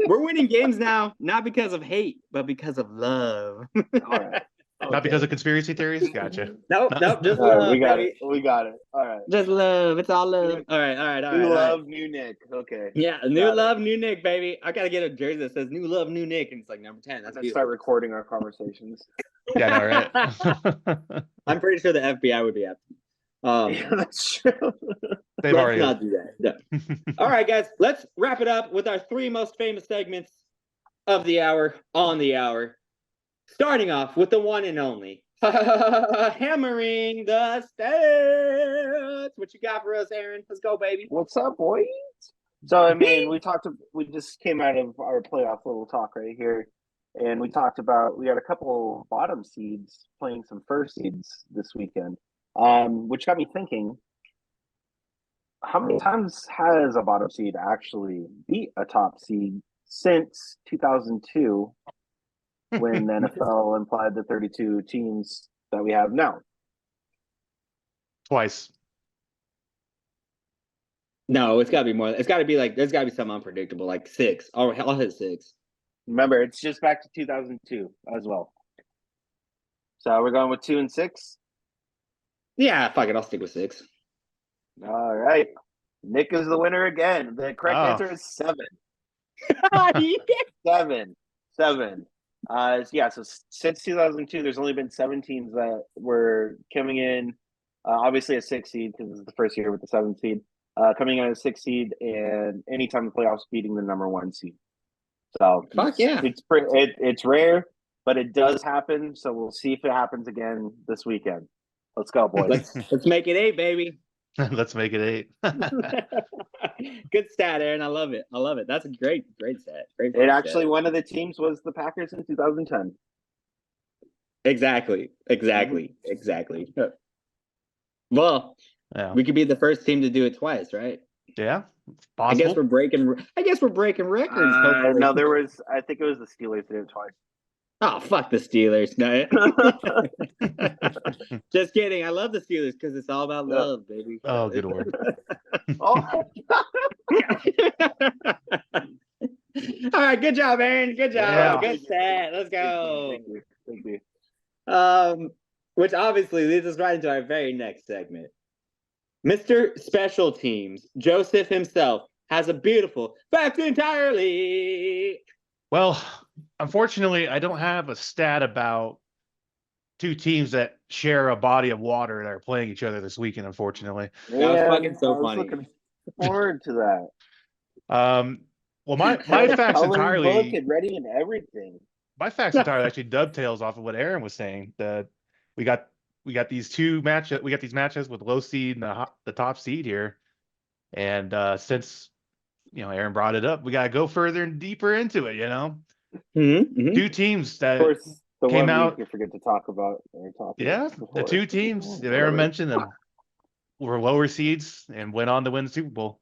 We're winning games now, not because of hate, but because of love. All right. Okay. Not because of conspiracy theories? Gotcha. Nope, just love. We got baby. it. We got it. All right. Just love. It's all love. All right. New love, new Nick. Okay. Yeah, new love, new Nick, baby. I got to get a jersey that says new love, new Nick, and it's like number 10. That's Let's start recording our conversations. Yeah, all right. I'm pretty sure the FBI would be after me. Yeah, that's true. They've already not do that. No. All right, guys, let's wrap it up with our 3 most famous segments of the hour on the hour. Starting off with the one and only Hammering the stats. What you got for us, Aaron? Let's go, baby. What's up, boys? So, I mean, we just came out of our playoff little talk right here, and we talked about we got a couple bottom seeds playing some first seeds this weekend, which got me thinking: how many times has a bottom seed actually beat a top seed since 2002, when the NFL implied the 32 teams that we have now? Twice. No, it's got to be more. It's got to be like there's got to be something unpredictable, like 6. I'll hit 6. Remember, it's just back to 2002 as well. So we're going with 2 and 6. Yeah, fuck it. I'll stick with 6. All right, Nick is the winner again. The correct answer is 7. 7. Yeah. So since 2002, there's only been 7 teams that were coming in. Obviously a 6 seed because it's the first year with the 7 seed. Coming in as a 6 seed, and anytime the playoffs beating the number 1 seed. So fuck yeah, it's rare, but it does happen. So we'll see if it happens again this weekend. Let's go, boys. Let's make it 8, baby. Let's make it 8. Good stat, Aaron. I love it. That's a great stat. Great. It actually, one of the teams was the Packers in 2010. Exactly. Well, yeah. We could be the first team to do it twice, right? Yeah, possible. I guess we're breaking records. No, I think it was the Steelers that did it twice. Oh, fuck the Steelers! No. Just kidding. I love the Steelers because it's all about love, baby. Oh, good word. All right, good job, Aaron. Good job. Yeah. Good stat. Let's go. Thank you. Which obviously leads us right into our very next segment. Mr. Special Teams, Joseph himself, has a beautiful fact entirely. Well, unfortunately, I don't have a stat about 2 teams that share a body of water that are playing each other this weekend, unfortunately. That was fucking so funny. Looking forward to that. Well, my facts entirely book and ready and everything. My facts entirely actually dovetails off of what Aaron was saying. That we got these matchups with low seed and the top seed here, and since Aaron brought it up, we got to go further and deeper into it. 2 teams that came out. You forget to talk about. The 2 teams that Aaron mentioned them were lower seeds and went on to win the Super Bowl.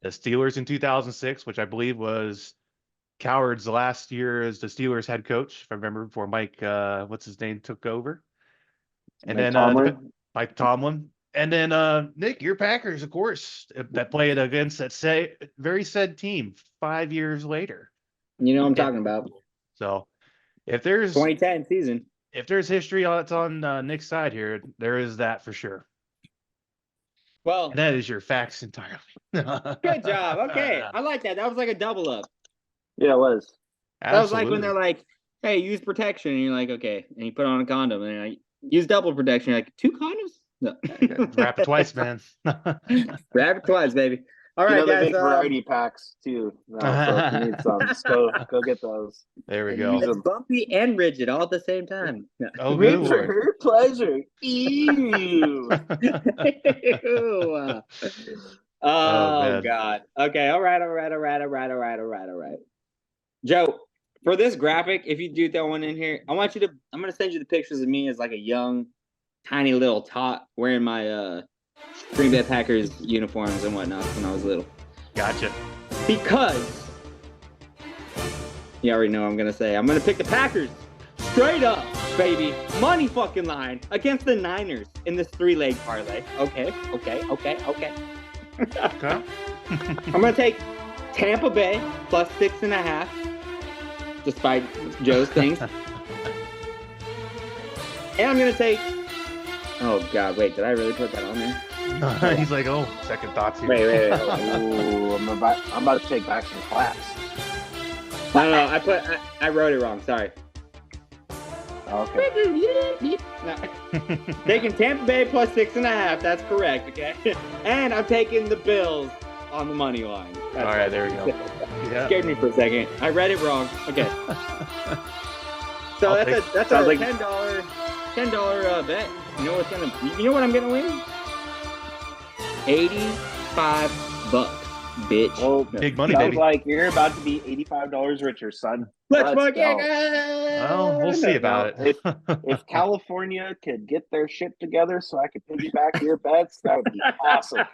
The Steelers in 2006, which I believe was Coward's last year as the Steelers head coach, if I remember, before Mike, what's his name, took over. And Mike Tomlin. Mike Tomlin. And then Nick, your Packers, of course, that played against that very said team 5 years later. You know what I'm talking about. So if there's 2010 season, if there's history that's on Nick's side here, there is that for sure. Well, and that is your facts entirely. Good job. Okay, I like that. That was like a double up. Yeah, it was. That was like when they're like, "Hey, use protection," and you're like, "Okay," and you put on a condom, and you're like, use double protection. You're like, 2 condoms? No. Wrap it twice, man. Wrap it twice, baby. All right, they guys. make variety packs too. No, so if you need some, just go get those. There we go. It's bumpy and rigid all at the same time. Oh, good for her pleasure. Ew. Ew. Oh God. Okay. All right. Joe, for this graphic, if you do throw one in here, I'm going to send you the pictures of me as like a young, tiny little tot wearing my Green Bay Packers uniforms and whatnot when I was little. Gotcha. Because you already know what I'm going to say. I'm going to pick the Packers straight up, baby. Money fucking line against the Niners in this 3-leg parlay. Okay. Okay. I'm going to take Tampa Bay plus 6.5. Despite Joe's things. And I'm going to take... Oh, God, wait. Did I really put that on there? He's like, oh, second thoughts here. Wait. Ooh, I'm about to take back some claps. No, I wrote it wrong. Sorry. Okay. No. Taking Tampa Bay plus 6.5. That's correct, okay? And I'm taking the Bills on the money line. All right, there we go. Yeah. Scared me for a second. I read it wrong. Okay. So that's a $10 $10 bet. You know what I'm gonna win? $85, bitch. Well, Big money, sounds baby. like you're about to be $85 richer, son. Let's fucking go. go. Well, we'll see about it. If California could get their shit together so I could piggyback your bets, that would be awesome.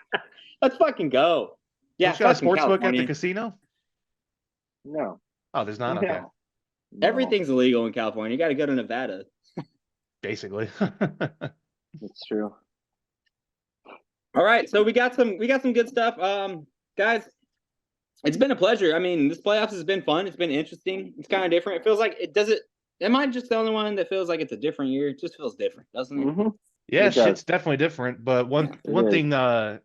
Let's fucking go. Yeah, Don't you got a fucking sports book at California. the casino? No. Oh, there's not? Okay. No. Everything's illegal in California. You got to go to Nevada. Basically. It's true. All right, so we got some good stuff. Guys, it's been a pleasure. I mean, this playoffs has been fun. It's been interesting. It's kind of different. It feels like am I just the only one that feels like it's a different year? It just feels different, doesn't it? Mm-hmm. Yeah, It does. shit's definitely different. But one thing,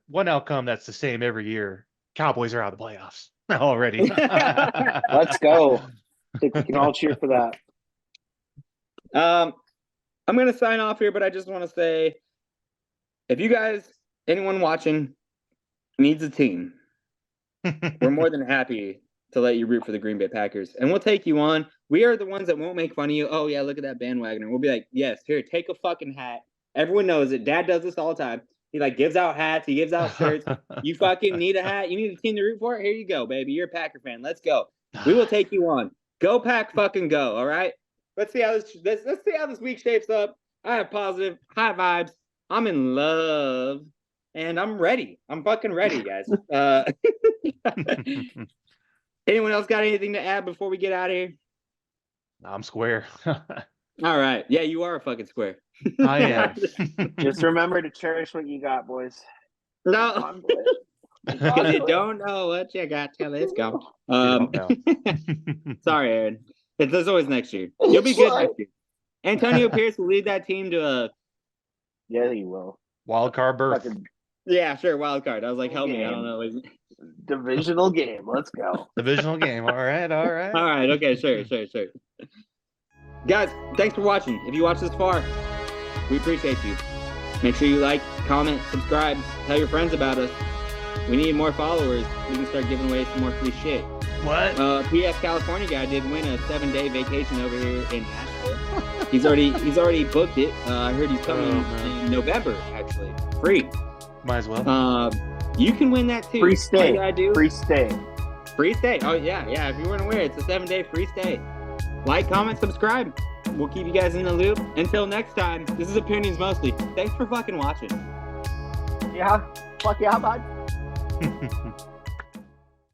one outcome that's the same every year. Cowboys are out of the playoffs already. Let's go. I think we can all cheer for that. I'm going to sign off here, but I just want to say, if you guys, anyone watching, needs a team, we're more than happy to let you root for the Green Bay Packers. And we'll take you on. We are the ones that won't make fun of you. Oh, yeah, look at that bandwagoner. We'll be like, yes, here, take a fucking hat. Everyone knows it. Dad does this all the time. He, gives out hats. He gives out shirts. You fucking need a hat. You need a team to root for? Here you go, baby. You're a Packer fan. Let's go. We will take you on. Go Pack fucking go, all right? Let's see how this week shapes up. I have positive, high vibes. I'm in love. And I'm ready. I'm fucking ready, guys. Anyone else got anything to add before we get out of here? I'm square. All right. Yeah, you are a fucking square. I am. Just remember to cherish what you got, boys. No. Come on, boys. Because you don't know what you got till it's gone. Sorry, Aaron. There's always next year. You'll be good next year. Antonio Pierce will lead that team to a... Yeah, you will. Wild card berth. Yeah, sure, wild card. I was like, help me. I don't know. Divisional game. Let's go. Divisional game. All right. All right. Okay, sure. Guys, thanks for watching. If you watched this far, we appreciate you. Make sure you like, comment, subscribe, tell your friends about us. We need more followers. We can start giving away some more free shit. What? PS California guy did win a 7-day vacation over here in Nashville. He's already booked it. I heard he's coming in November, actually. Free. Might as well. You can win that too. Free stay. All you gotta do, Free stay. Free stay. Oh yeah. If you weren't aware, it's a 7-day free stay. Like, comment, subscribe. We'll keep you guys in the loop. Until next time, this is Opinions Mostly. Thanks for fucking watching. Yeah. Fuck yeah, bud.